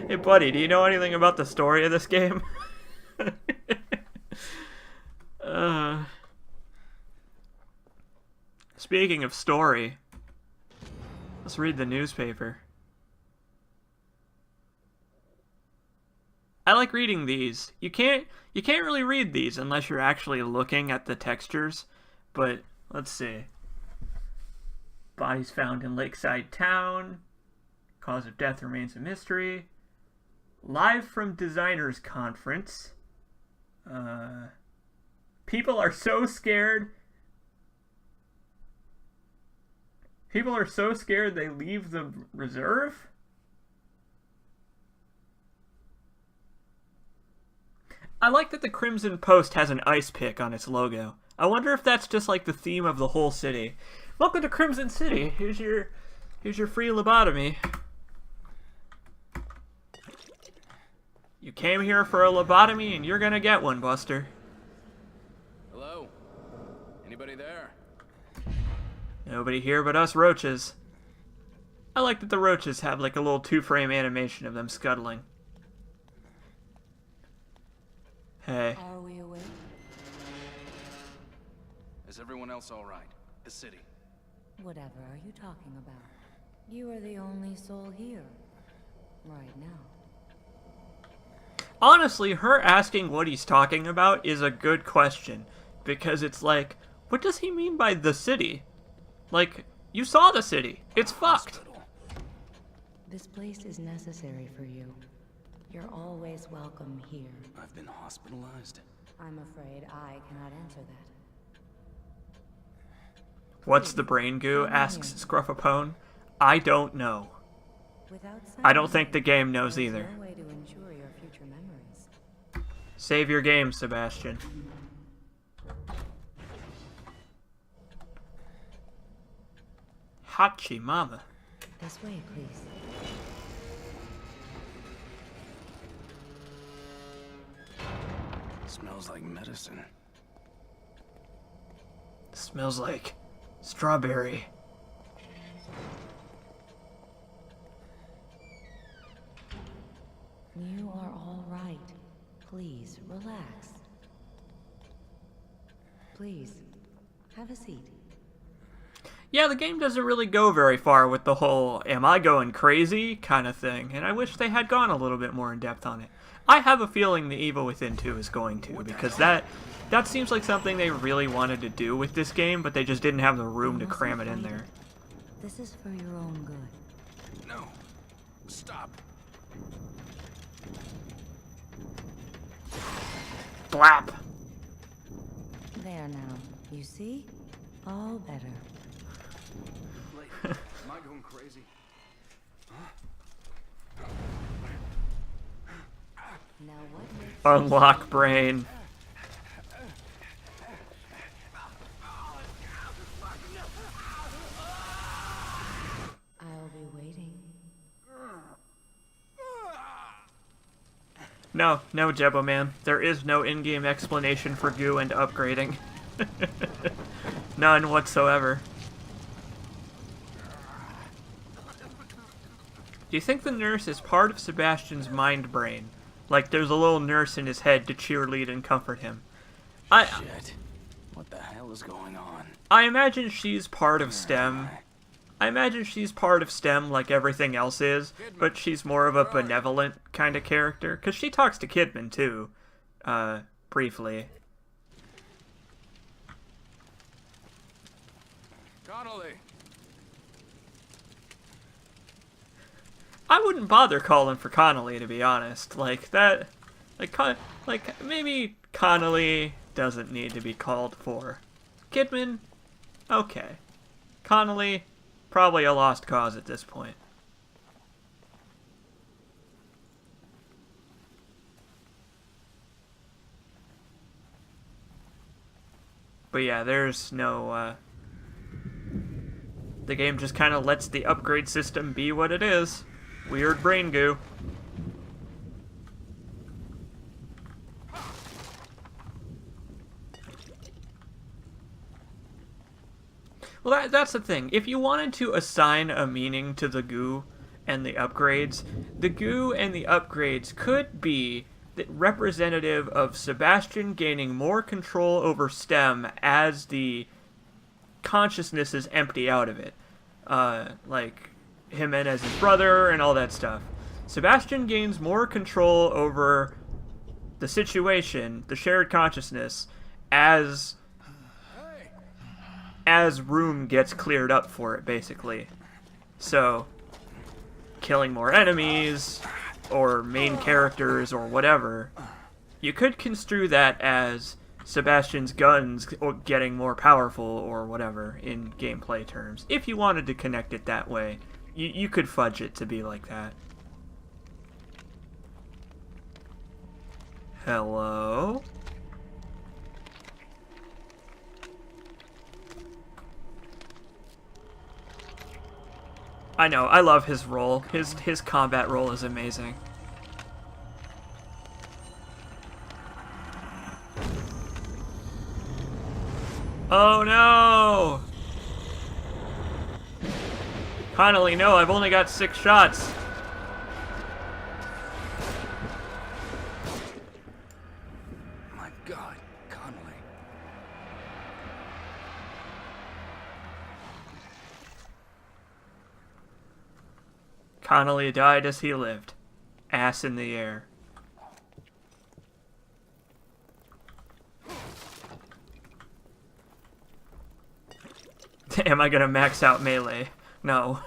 Hey, buddy, do you know anything about the story of this game? Speaking of story, let's read the newspaper. I like reading these. You can't really read these unless you're actually looking at the textures, but let's see. Bodies found in Lakeside Town. Cause of death remains a mystery. Live from Designers Conference. People are so scared. People are so scared they leave the reserve? I like that the Crimson Post has an ice pick on its logo. I wonder if that's just like the theme of the whole city. Welcome to Crimson City. Here's your free lobotomy. You came here for a lobotomy and you're gonna get one, Buster. Hello? Anybody there? Nobody here but us roaches. I like that the roaches have like a little 2-frame animation of them scuttling. Hey. Are we awake? Is everyone else all right? The city. Whatever are you talking about? You are the only soul here. Right now. Honestly, her asking what he's talking about is a good question. Because it's like, what does he mean by the city? Like, you saw the city. It's fucked. This place is necessary for you. You're always welcome here. I've been hospitalized. I'm afraid I cannot answer that. What's the brain goo? Asks Scruffapone. I don't know. Without I don't think the game knows there's either. no way to ensure your future memories. Save your game, Sebastian. Hachi mama. This way, please. Smells like medicine. Smells like strawberry. You are all right. Please, relax. Please, have a seat. Yeah, the game doesn't really go very far with the whole "am I going crazy" kind of thing, and I wish they had gone a little bit more in depth on it. I have a feeling the Evil Within 2 is going to, because that seems like something they really wanted to do with this game, but they just didn't have the room to cram it in there. This is for your own good. No. Stop. Blap! There now. You see? All better. Am I going crazy? Now what makes Unlock brain. I'll be waiting. No, Jebo Man. There is no in-game explanation for goo and upgrading. None whatsoever. Do you think the nurse is part of Sebastian's mind brain? Like there's a little nurse in his head to cheerlead and comfort him? Shit. What the hell is going on? I imagine she's part of STEM. I imagine she's part of STEM like everything else is, but she's more of a benevolent kind of character. Because she talks to Kidman, too. Briefly. Connolly! I wouldn't bother calling for Connolly, to be honest. Like, that... Like, maybe Connolly doesn't need to be called for. Kidman? Okay. Connolly? Probably a lost cause at this point. But yeah, there's no, the game just kind of lets the upgrade system be what it is. Weird brain goo. Well, that's the thing. If you wanted to assign a meaning to the goo and the upgrades and the upgrades could be representative of Sebastian gaining more control over STEM as the consciousness is empty out of it. Like him and as his brother and all that stuff. Sebastian gains more control over the situation, the shared consciousness, as room gets cleared up for it, basically. So, killing more enemies, or main characters, or whatever, you could construe that as Sebastian's guns getting more powerful, or whatever, in gameplay terms. If you wanted to connect it that way, you could fudge it to be like that. Hello? I know, I love his role. His combat role is amazing. Oh no! Connolly, no, I've only got 6 shots. My God, Connolly. Connolly died as he lived. Ass in the air. Am I gonna max out melee? No.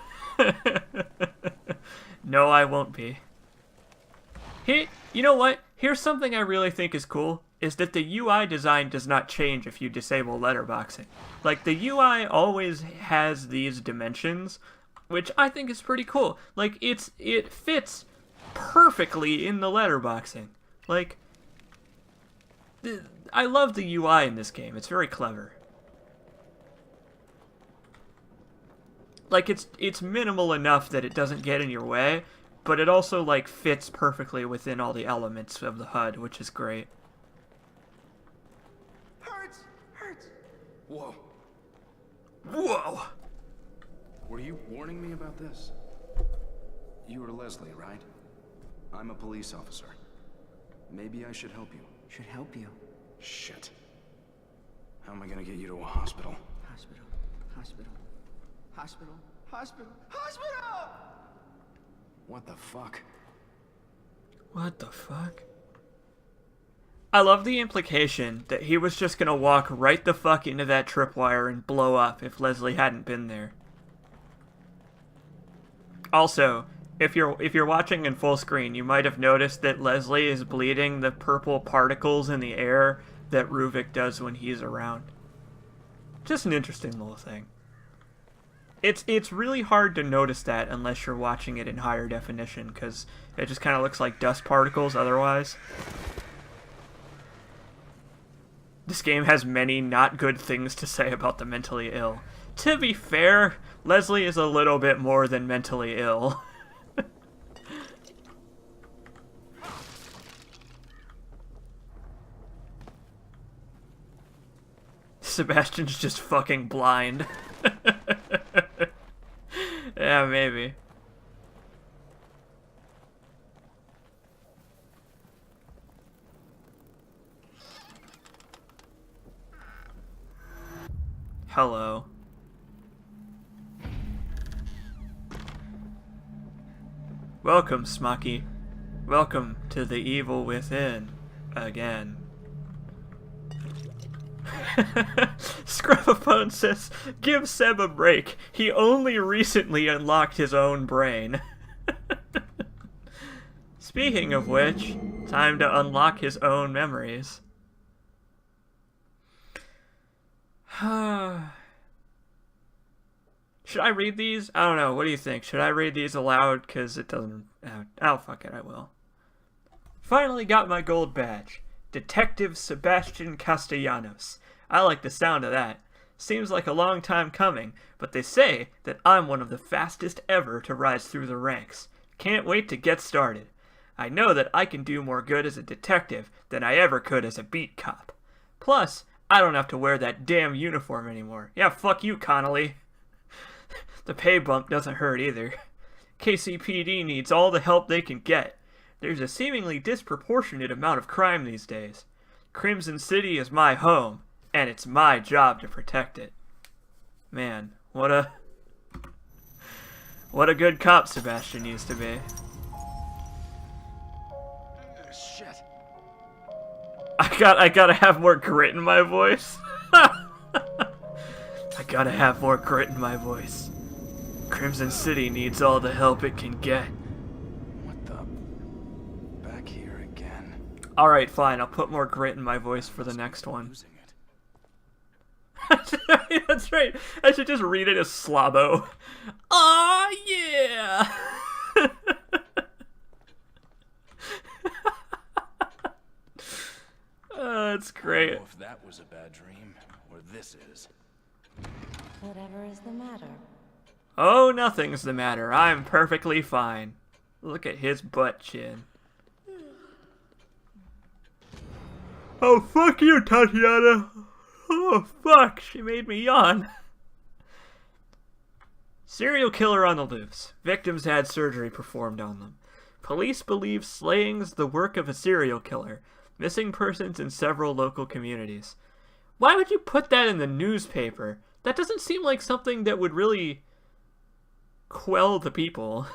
No, I won't be. Hey, you know what? Here's something I really think is cool, is that the UI design does not change if you disable letterboxing. Like, the UI always has these dimensions, which I think is pretty cool. Like, it fits perfectly in the letterboxing. Like, I love the UI in this game. It's very clever. Like, it's minimal enough that it doesn't get in your way, but it also, like, fits perfectly within all the elements of the HUD, which is great. Hurts! Whoa. Whoa! Were you warning me about this? You were Leslie, right? I'm a police officer. Maybe I should help you. Should help you. Shit. How am I gonna get you to a hospital? Hospital. What the fuck? What the fuck? I love the implication that he was just gonna walk right the fuck into that tripwire and blow up if Leslie hadn't been there. Also, if you're watching in full screen, you might have noticed that Leslie is bleeding the purple particles in the air that Ruvik does when he's around. Just an interesting little thing. It's really hard to notice that unless you're watching it in higher definition, because it just kind of looks like dust particles otherwise. This game has many not good things to say about the mentally ill. To be fair, Leslie is a little bit more than mentally ill. Sebastian's just fucking blind. Yeah, maybe. Hello. Welcome, Smocky. Welcome to the evil within. Again. Scrubophone says, give Seb a break. He only recently unlocked his own brain. Speaking of which, time to unlock his own memories. Should I read these? I don't know. What do you think? Should I read these aloud? Because it doesn't... Oh, fuck it. I will. Finally got my gold badge. Detective Sebastian Castellanos. I like the sound of that. Seems like a long time coming, but they say that I'm one of the fastest ever to rise through the ranks. Can't wait to get started. I know that I can do more good as a detective than I ever could as a beat cop. Plus, I don't have to wear that damn uniform anymore. Yeah, fuck you, Connolly. The pay bump doesn't hurt either. KCPD needs all the help they can get. There's a seemingly disproportionate amount of crime these days. Crimson City is my home, and it's my job to protect it. Man, what a good cop Sebastian used to be. Shit. I gotta have more grit in my voice. I gotta have more grit in my voice. Crimson City needs all the help it can get. What the? Back here again. Alright, fine. I'll put more grit in my voice for the next one. Losing it. That's right. I should just read it as Slabo. Aw, yeah! That's I great. don't know if that was a bad dream, or this is. Whatever is the matter? Oh, nothing's the matter. I'm perfectly fine. Look at his butt chin. Oh, fuck you, Tatiana. Oh, fuck. She made me yawn. Serial killer on the loose. Victims had surgery performed on them. Police believe slaying's the work of a serial killer. Missing persons in several local communities. Why would you put that in the newspaper? That doesn't seem like something that would really quell the people.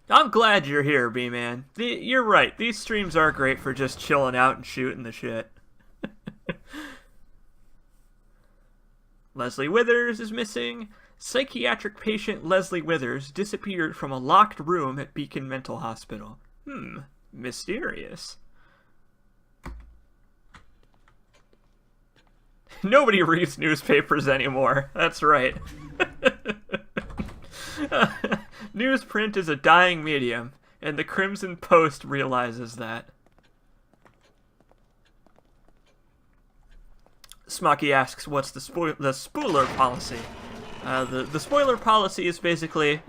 I'm glad you're here, B-Man. You're right. These streams are great for just chilling out and shooting the shit. Leslie Withers is missing. Psychiatric patient Leslie Withers disappeared from a locked room at Beacon Mental Hospital. Mysterious. Nobody reads newspapers anymore. That's right. Newsprint is a dying medium, and the Crimson Post realizes that. Smoky asks, what's the spoiler policy? The spoiler policy is basically,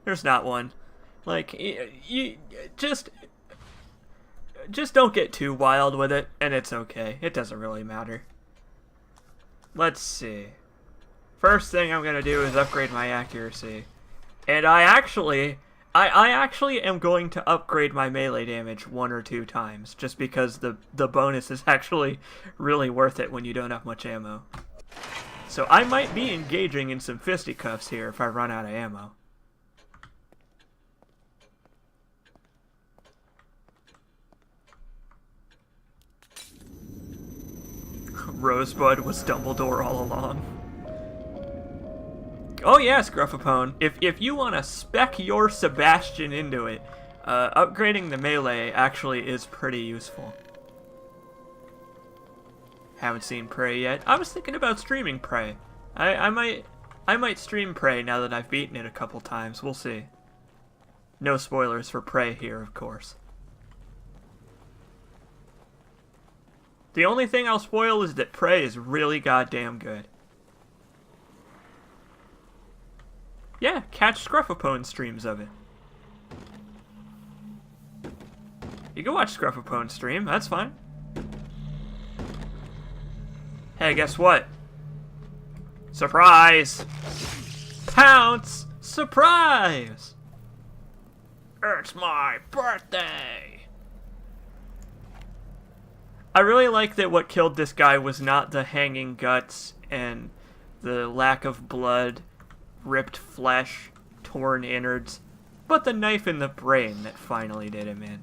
there's not one. Like, you just don't get too wild with it, and it's okay. It doesn't really matter. Let's see. First thing I'm gonna do is upgrade my accuracy. And I actually am going to upgrade my melee damage 1 or 2 times, just because the bonus is actually really worth it when you don't have much ammo. So I might be engaging in some fisticuffs here if I run out of ammo. Rosebud was Dumbledore all along. Oh yes, Gruffapone. If you want to spec your Sebastian into it, upgrading the melee actually is pretty useful. Haven't seen Prey yet. I was thinking about streaming Prey. I might stream Prey now that I've beaten it a couple times. We'll see. No spoilers for Prey here, of course. The only thing I'll spoil is that Prey is really goddamn good. Yeah, catch Scruffapone streams of it. You can watch Scruffapone stream, that's fine. Hey, guess what? Surprise! Pounce! Surprise! It's my birthday! I really like that what killed this guy was not the hanging guts and the lack of blood, ripped flesh, torn innards, but the knife in the brain that finally did him in.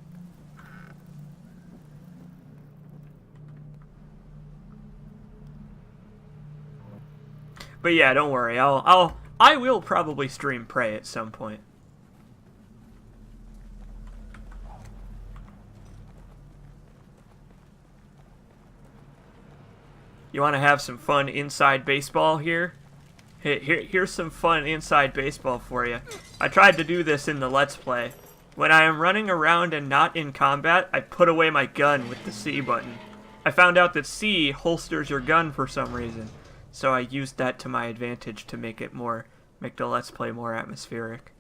But yeah, don't worry. I will probably stream Prey at some point. You want to have some fun inside baseball here? Here's some fun inside baseball for you. I tried to do this in the Let's Play. When I am running around and not in combat, I put away my gun with the C button. I found out that C holsters your gun for some reason, so I used that to my advantage to make the Let's Play more atmospheric.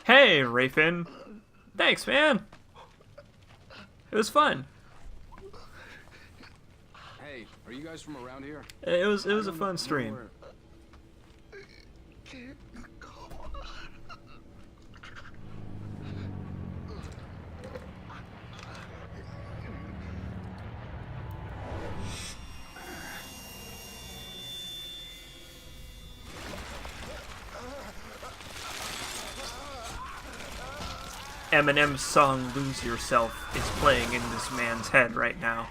Hey, Rayfin. Thanks, man. It was fun. Hey, are you guys from around here? It was a fun stream. Eminem's song Lose Yourself is playing in this man's head right now.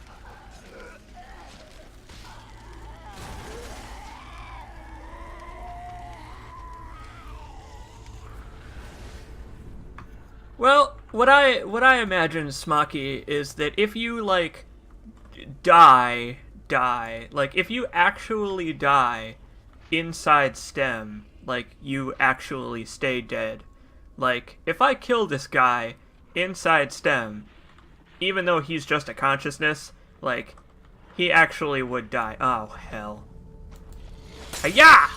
Well, what I imagine, Smoky, is that if you, like, die, like, if you actually die inside STEM, like, you actually stay dead. Like, if I kill this guy inside STEM, even though he's just a consciousness, like, he actually would die. Oh, hell. Hi-ya!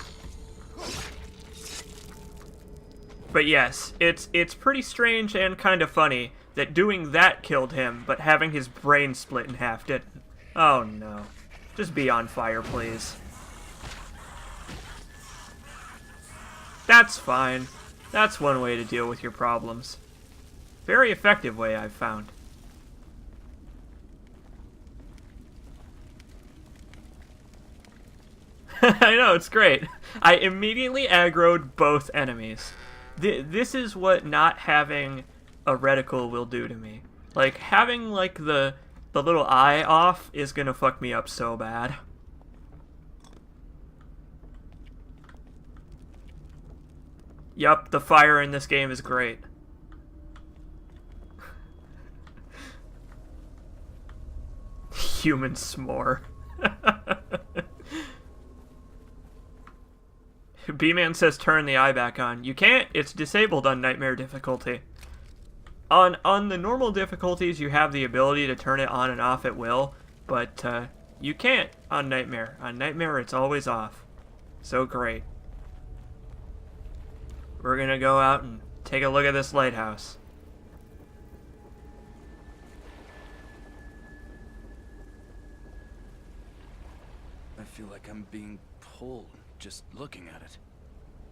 But yes, it's pretty strange and kind of funny that doing that killed him, but having his brain split in half didn't. Oh, no. Just be on fire, please. That's fine. That's one way to deal with your problems. Very effective way, I've found. I know, it's great. I immediately aggroed both enemies. This is what not having a reticle will do to me. Like, having, like, the little eye off is gonna fuck me up so bad. Yup, the fire in this game is great. Human s'more. B-Man says turn the eye back on. You can't, it's disabled on Nightmare difficulty. On the normal difficulties, you have the ability to turn it on and off at will, but you can't on Nightmare. On Nightmare, it's always off. So great. We're gonna go out and take a look at this lighthouse. I feel like I'm being pulled just looking at it.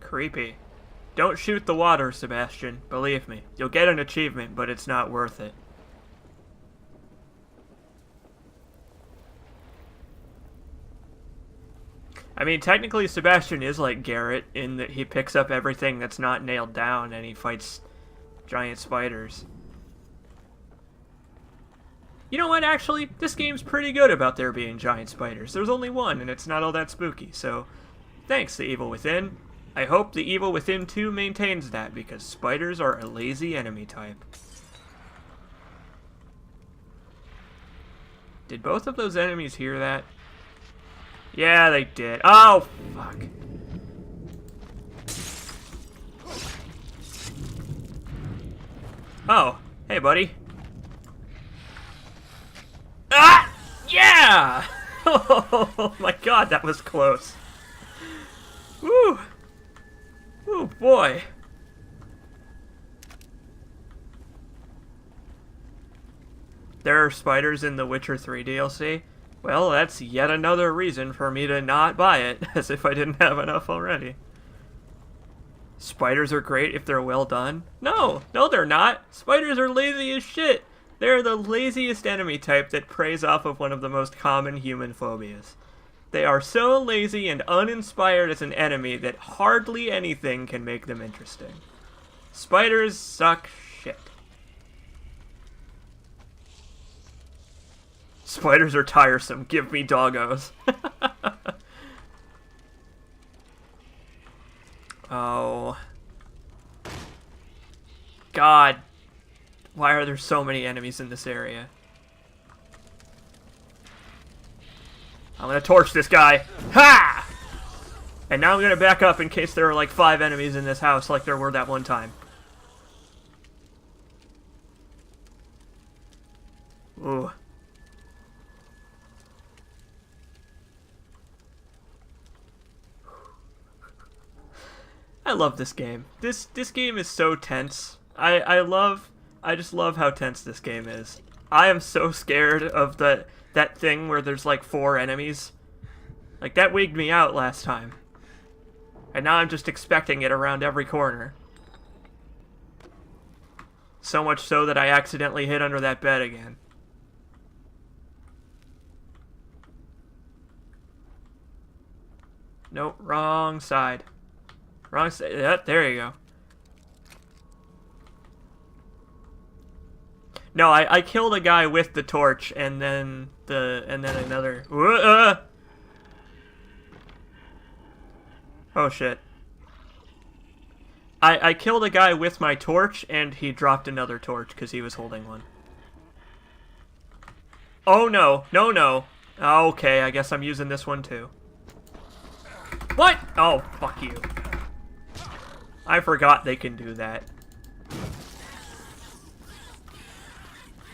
Creepy. Don't shoot the water, Sebastian. Believe me. You'll get an achievement, but it's not worth it. I mean, technically Sebastian is like Garrett in that he picks up everything that's not nailed down and he fights giant spiders. You know what, actually? This game's pretty good about there being giant spiders. There's only one, and it's not all that spooky, so thanks, The Evil Within. I hope The Evil Within 2 maintains that, because spiders are a lazy enemy type. Did both of those enemies hear that? Yeah, they did. Oh, fuck. Oh, hey, buddy. Ah! Yeah! Oh my god, that was close. Woo! Oh boy. There are spiders in the Witcher 3 DLC? Well, that's yet another reason for me to not buy it, as if I didn't have enough already. Spiders are great if they're well done? No, they're not. Spiders are lazy as shit. They're the laziest enemy type that preys off of one of the most common human phobias. They are so lazy and uninspired as an enemy that hardly anything can make them interesting. Spiders suck shit. Spiders are tiresome. Give me doggos. Oh. God. Why are there so many enemies in this area? I'm gonna torch this guy. Ha! And now I'm gonna back up in case there are like 5 enemies in this house like there were that one time. Ooh. I love this game. This game is so tense. I just love how tense this game is. I am so scared of that thing where there's like 4 enemies. Like, that wigged me out last time. And now I'm just expecting it around every corner. So much so that I accidentally hid under that bed again. Nope, wrong side. Wrong side. Yep, there you go. No, I killed a guy with the torch, and then another. Oh shit! I killed a guy with my torch, and he dropped another torch because he was holding one. Oh no! No! Okay, I guess I'm using this one too. What? Oh, fuck you! I forgot they can do that.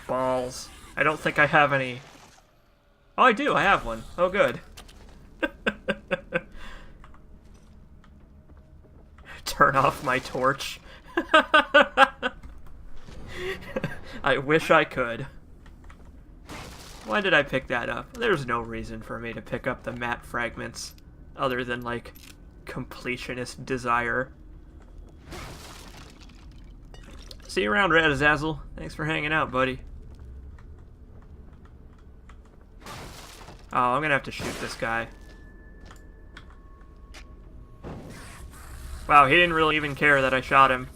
Balls. I don't think I have any. Oh, I do. I have one. Oh, good. Turn off my torch. I wish I could. Why did I pick that up? There's no reason for me to pick up the map fragments other than, like, completionist desire. See you around, Red Azazel. Thanks for hanging out, buddy. Oh, I'm gonna have to shoot this guy. Wow, he didn't really even care that I shot him.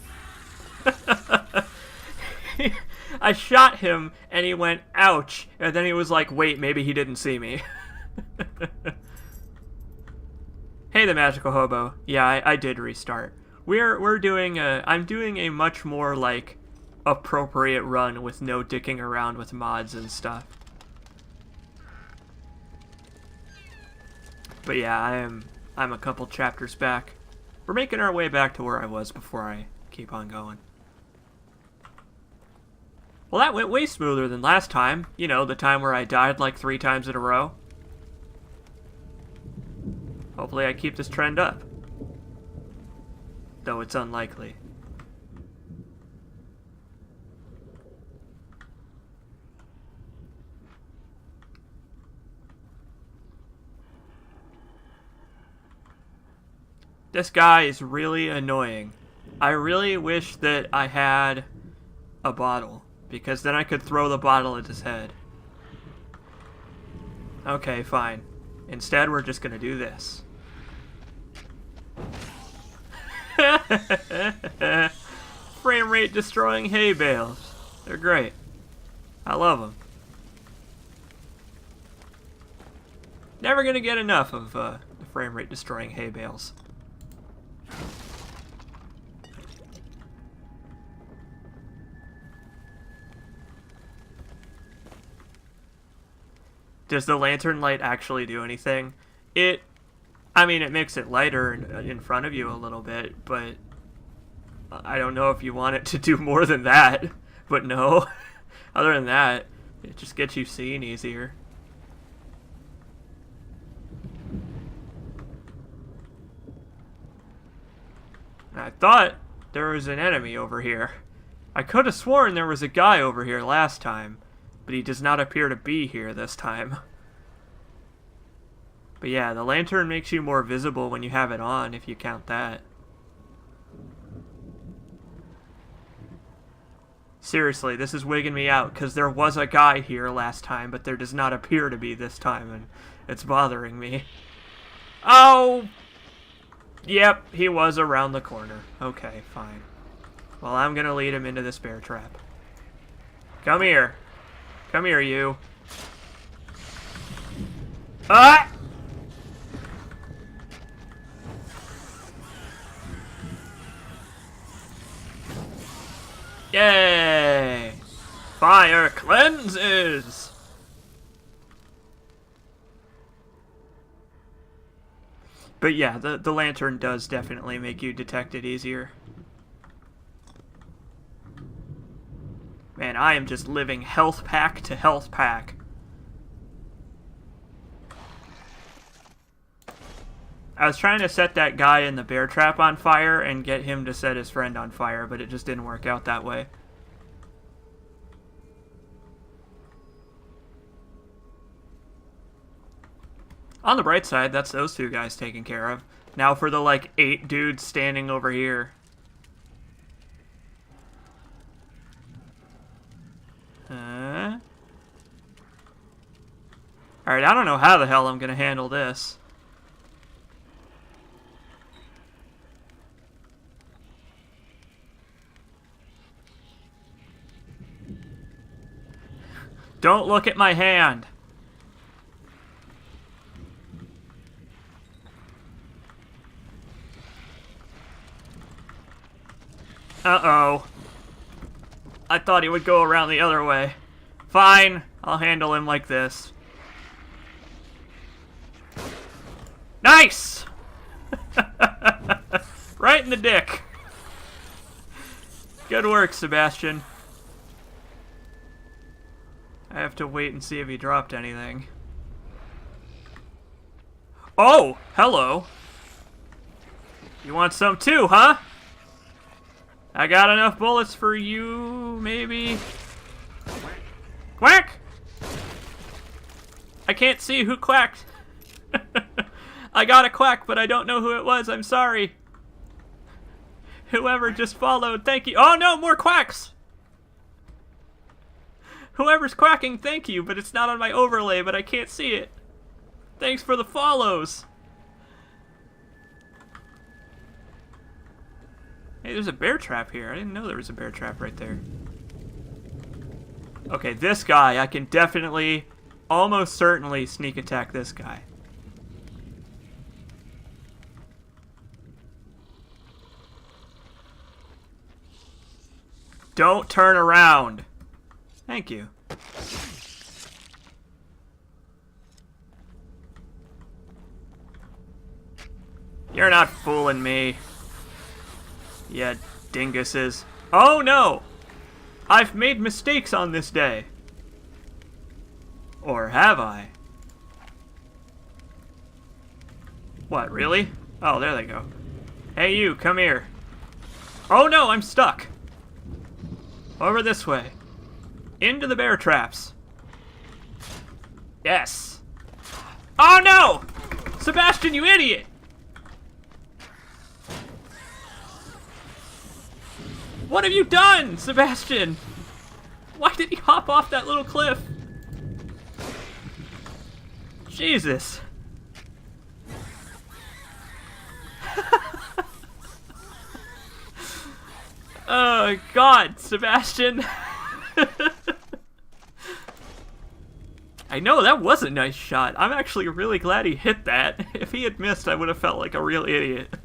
I shot him, and he went, ouch, and then he was like, wait, maybe he didn't see me. Hey, the Magical Hobo. Yeah, I did restart. We're doing I'm doing a much more, like, appropriate run with no dicking around with mods and stuff. But yeah, I'm a couple chapters back. We're making our way back to where I was before I keep on going. Well, that went way smoother than last time. You know, the time where I died like 3 times in a row. Hopefully I keep this trend up. Though it's unlikely. This guy is really annoying. I really wish that I had a bottle, because then I could throw the bottle at his head. Okay, fine. Instead, we're just gonna do this. Frame rate destroying hay bales. They're great. I love them. Never gonna get enough of the frame rate destroying hay bales. Does the lantern light actually do anything? I mean, it makes it lighter in front of you a little bit, but I don't know if you want it to do more than that. But no, other than that, it just gets you seeing easier. I thought there was an enemy over here. I could have sworn there was a guy over here last time, but he does not appear to be here this time. But yeah, the lantern makes you more visible when you have it on, if you count that. Seriously, this is wigging me out, because there was a guy here last time, but there does not appear to be this time, and it's bothering me. Oh! Yep, he was around the corner. Okay, fine. Well, I'm gonna lead him into this bear trap. Come here. Come here, you. Ah! Yay! Fire cleanses! But yeah, the lantern does definitely make you detect it easier. Man, I am just living health pack to health pack. I was trying to set that guy in the bear trap on fire and get him to set his friend on fire, but it just didn't work out that way. On the bright side, that's those 2 guys taken care of. Now for the, like, 8 dudes standing over here. Alright, I don't know how the hell I'm gonna handle this. Don't look at my hand. Uh-oh. I thought he would go around the other way. Fine, I'll handle him like this. Nice! Right in the dick. Good work, Sebastian. I have to wait and see if he dropped anything. Oh, hello. You want some too, huh? I got enough bullets for you, maybe? Quack! I can't see who quacked. I got a quack, but I don't know who it was. I'm sorry. Whoever just followed, thank you. Oh no, more quacks! Whoever's quacking, thank you, but it's not on my overlay, but I can't see it. Thanks for the follows. Hey, there's a bear trap here. I didn't know there was a bear trap right there. Okay, this guy, I can definitely, almost certainly sneak attack this guy. Don't turn around. Thank you. You're not fooling me. Yeah, dinguses. Oh no! I've made mistakes on this day. Or have I? What, really? Oh, there they go. Hey you, come here. Oh no, I'm stuck. Over this way. Into the bear traps. Yes. Oh no! Sebastian, you idiot! What have you done, Sebastian? Why did he hop off that little cliff? Jesus. Oh, God, Sebastian. I know, that was a nice shot. I'm actually really glad he hit that. If he had missed, I would have felt like a real idiot.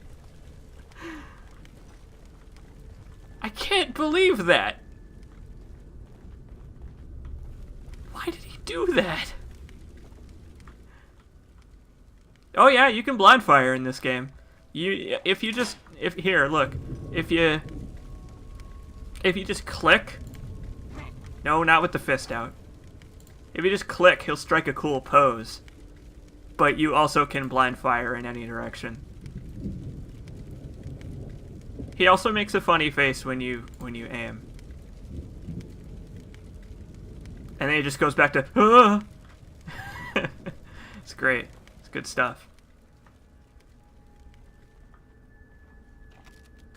I can't believe that. Why did he do that? Oh yeah, you can blind fire in this game. If you just click. No, not with the fist out. If you just click, he'll strike a cool pose. But you also can blind fire in any direction. He also makes a funny face when you aim. And then he just goes back to, ah! It's great. It's good stuff.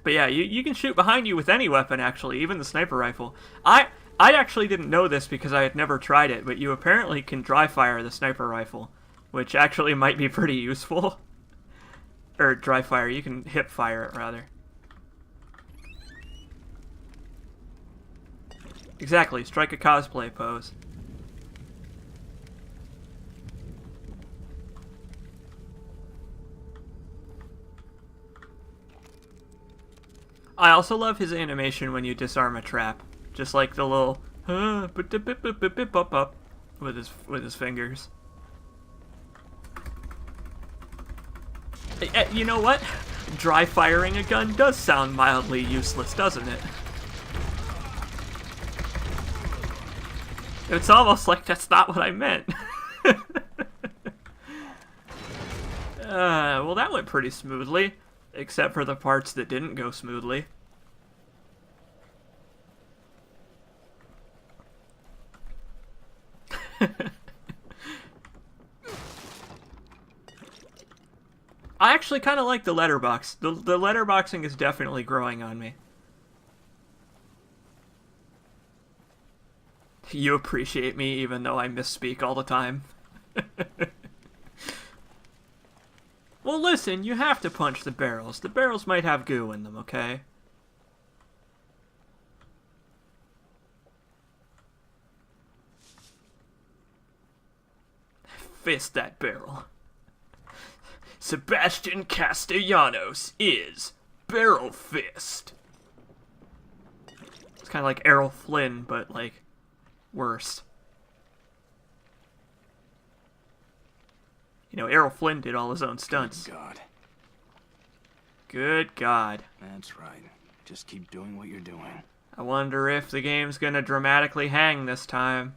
But yeah, you can shoot behind you with any weapon, actually, even the sniper rifle. I actually didn't know this because I had never tried it, but you apparently can dry fire the sniper rifle, which actually might be pretty useful. Or dry fire, you can hip fire it, rather. Exactly, strike a cosplay pose. I also love his animation when you disarm a trap. Just like the little with his fingers. You know what? Dry firing a gun does sound mildly useless, doesn't it? It's almost like that's not what I meant. Well, that went pretty smoothly. Except for the parts that didn't go smoothly. I actually kind of like the letterbox. The letterboxing is definitely growing on me. You appreciate me even though I misspeak all the time. Well, listen, you have to punch the barrels. The barrels might have goo in them, okay? Fist that barrel. Sebastian Castellanos is Barrel Fist. It's kind of like Errol Flynn, but, like, worse. You know, Errol Flynn did all his own stunts. Good God. Good God. That's right. Just keep doing what you're doing. I wonder if the game's gonna dramatically hang this time.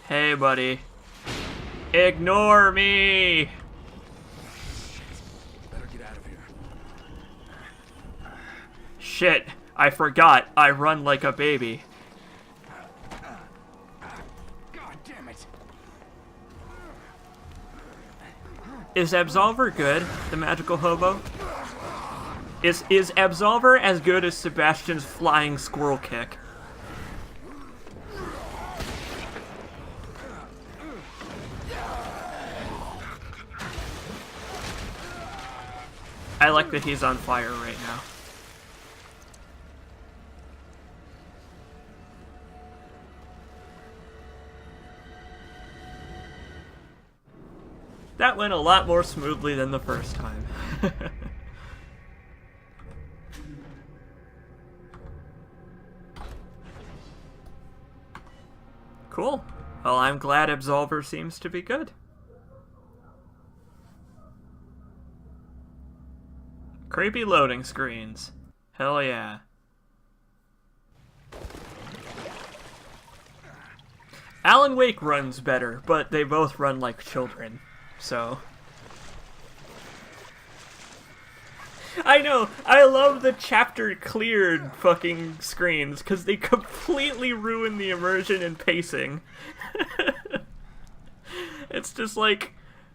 Hey, buddy. Ignore me! Better get out of here. Shit, I forgot. I run like a baby. God damn it! Is Absolver good, the magical hobo? Is Absolver as good as Sebastian's flying squirrel kick? I like that he's on fire right now. That went a lot more smoothly than the first time. Cool. Well, I'm glad Absolver seems to be good. Creepy loading screens. Hell yeah. Alan Wake runs better, but they both run like children, so... I know, I love the chapter cleared fucking screens, because they completely ruin the immersion and pacing. It's just like,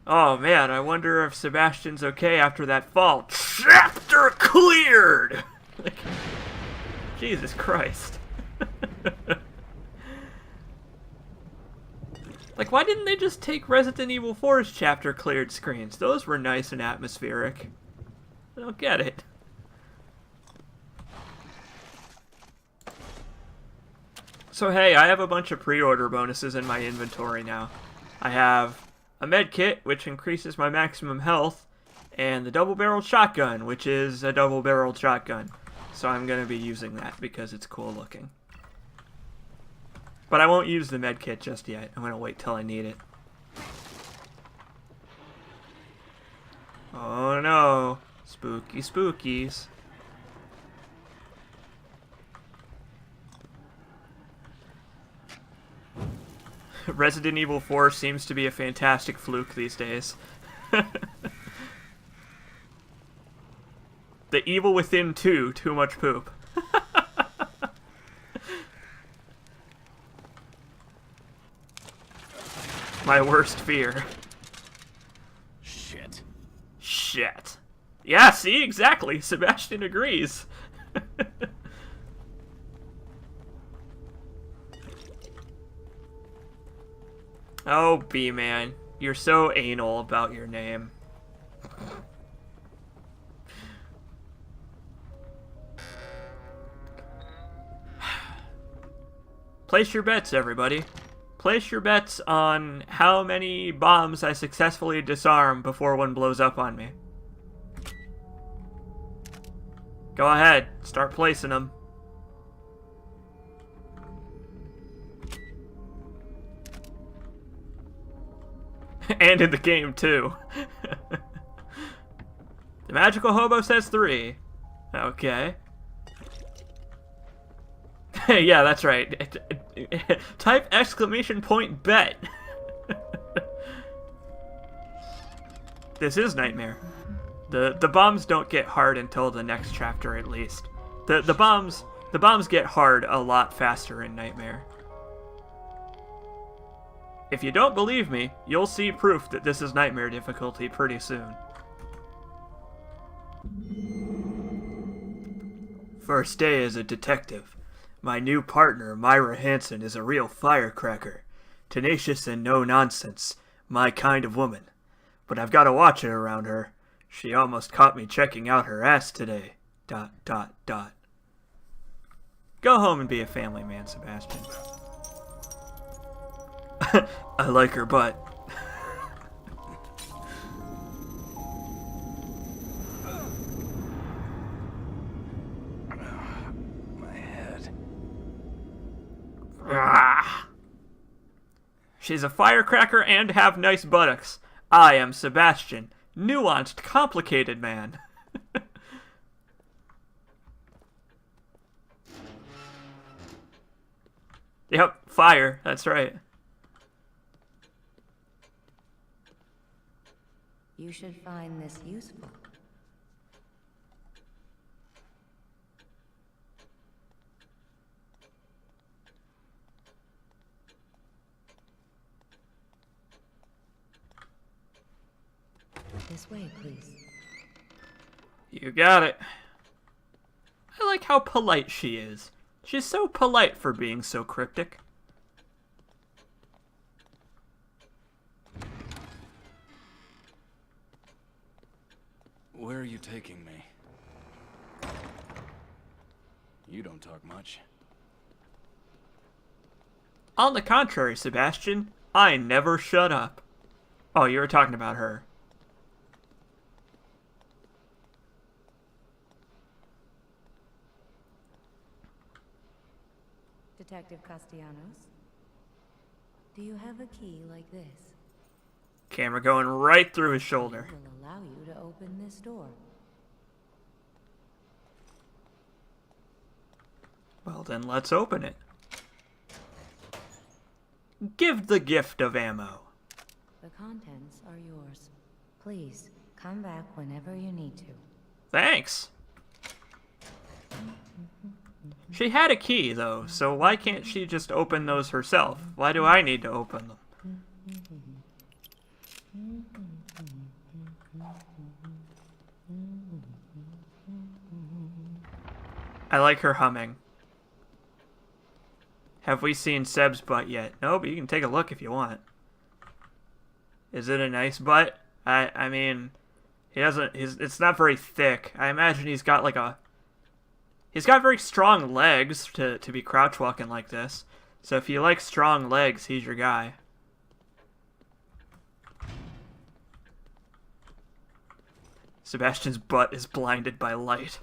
oh man, I wonder if Sebastian's okay after that fall. Chapter cleared! Like, Jesus Christ. Like, why didn't they just take Resident Evil 4's chapter cleared screens? Those were nice and atmospheric. I don't get it. So hey, I have a bunch of pre-order bonuses in my inventory now. I have a med kit, which increases my maximum health, and the double-barreled shotgun, which is a double-barreled shotgun. So I'm going to be using that because it's cool looking. But I won't use the med kit just yet. I'm going to wait till I need it. Oh no. Spooky spookies. Resident Evil 4 seems to be a fantastic fluke these days. The Evil Within 2, too much poop. My worst fear. Shit. Shit. Yeah, see, exactly. Sebastian agrees. Oh, B-Man. You're so anal about your name. Place your bets, everybody. Place your bets on how many bombs I successfully disarm before one blows up on me. Go ahead, start placing them. And in the game, too. The magical hobo says 3. Okay. Yeah, that's right. Type exclamation point bet. This is Nightmare. The bombs don't get hard until the next chapter, at least. The bombs get hard a lot faster in Nightmare. If you don't believe me, you'll see proof that this is Nightmare difficulty pretty soon. First day as a detective. My new partner, Myra Hansen, is a real firecracker. Tenacious and no nonsense. My kind of woman. But I've got to watch it around her. She almost caught me checking out her ass today. ... Go home and be a family man, Sebastian. I like her butt. My head. Ah. She's a firecracker and have nice buttocks. I am Sebastian, nuanced, complicated man. Yep, fire, that's right. You should find this useful. This way, please. You got it. I like how polite she is. She's so polite for being so cryptic. Where are you taking me? You don't talk much. On the contrary, Sebastian, I never shut up. Oh, you were talking about her. Detective Castellanos, do you have a key like this? Camera going right through his shoulder. It will allow you to open this door. Well, then let's open it. Give the gift of ammo. The contents are yours. Please, come back whenever you need to. Thanks. She had a key, though, so why can't she just open those herself? Why do I need to open them? I like her humming. Have we seen Seb's butt yet? No, but you can take a look if you want. Is it a nice butt? I mean, it's not very thick. I imagine he's got very strong legs to be crouch walking like this. So if you like strong legs, he's your guy. Sebastian's butt is blinded by light.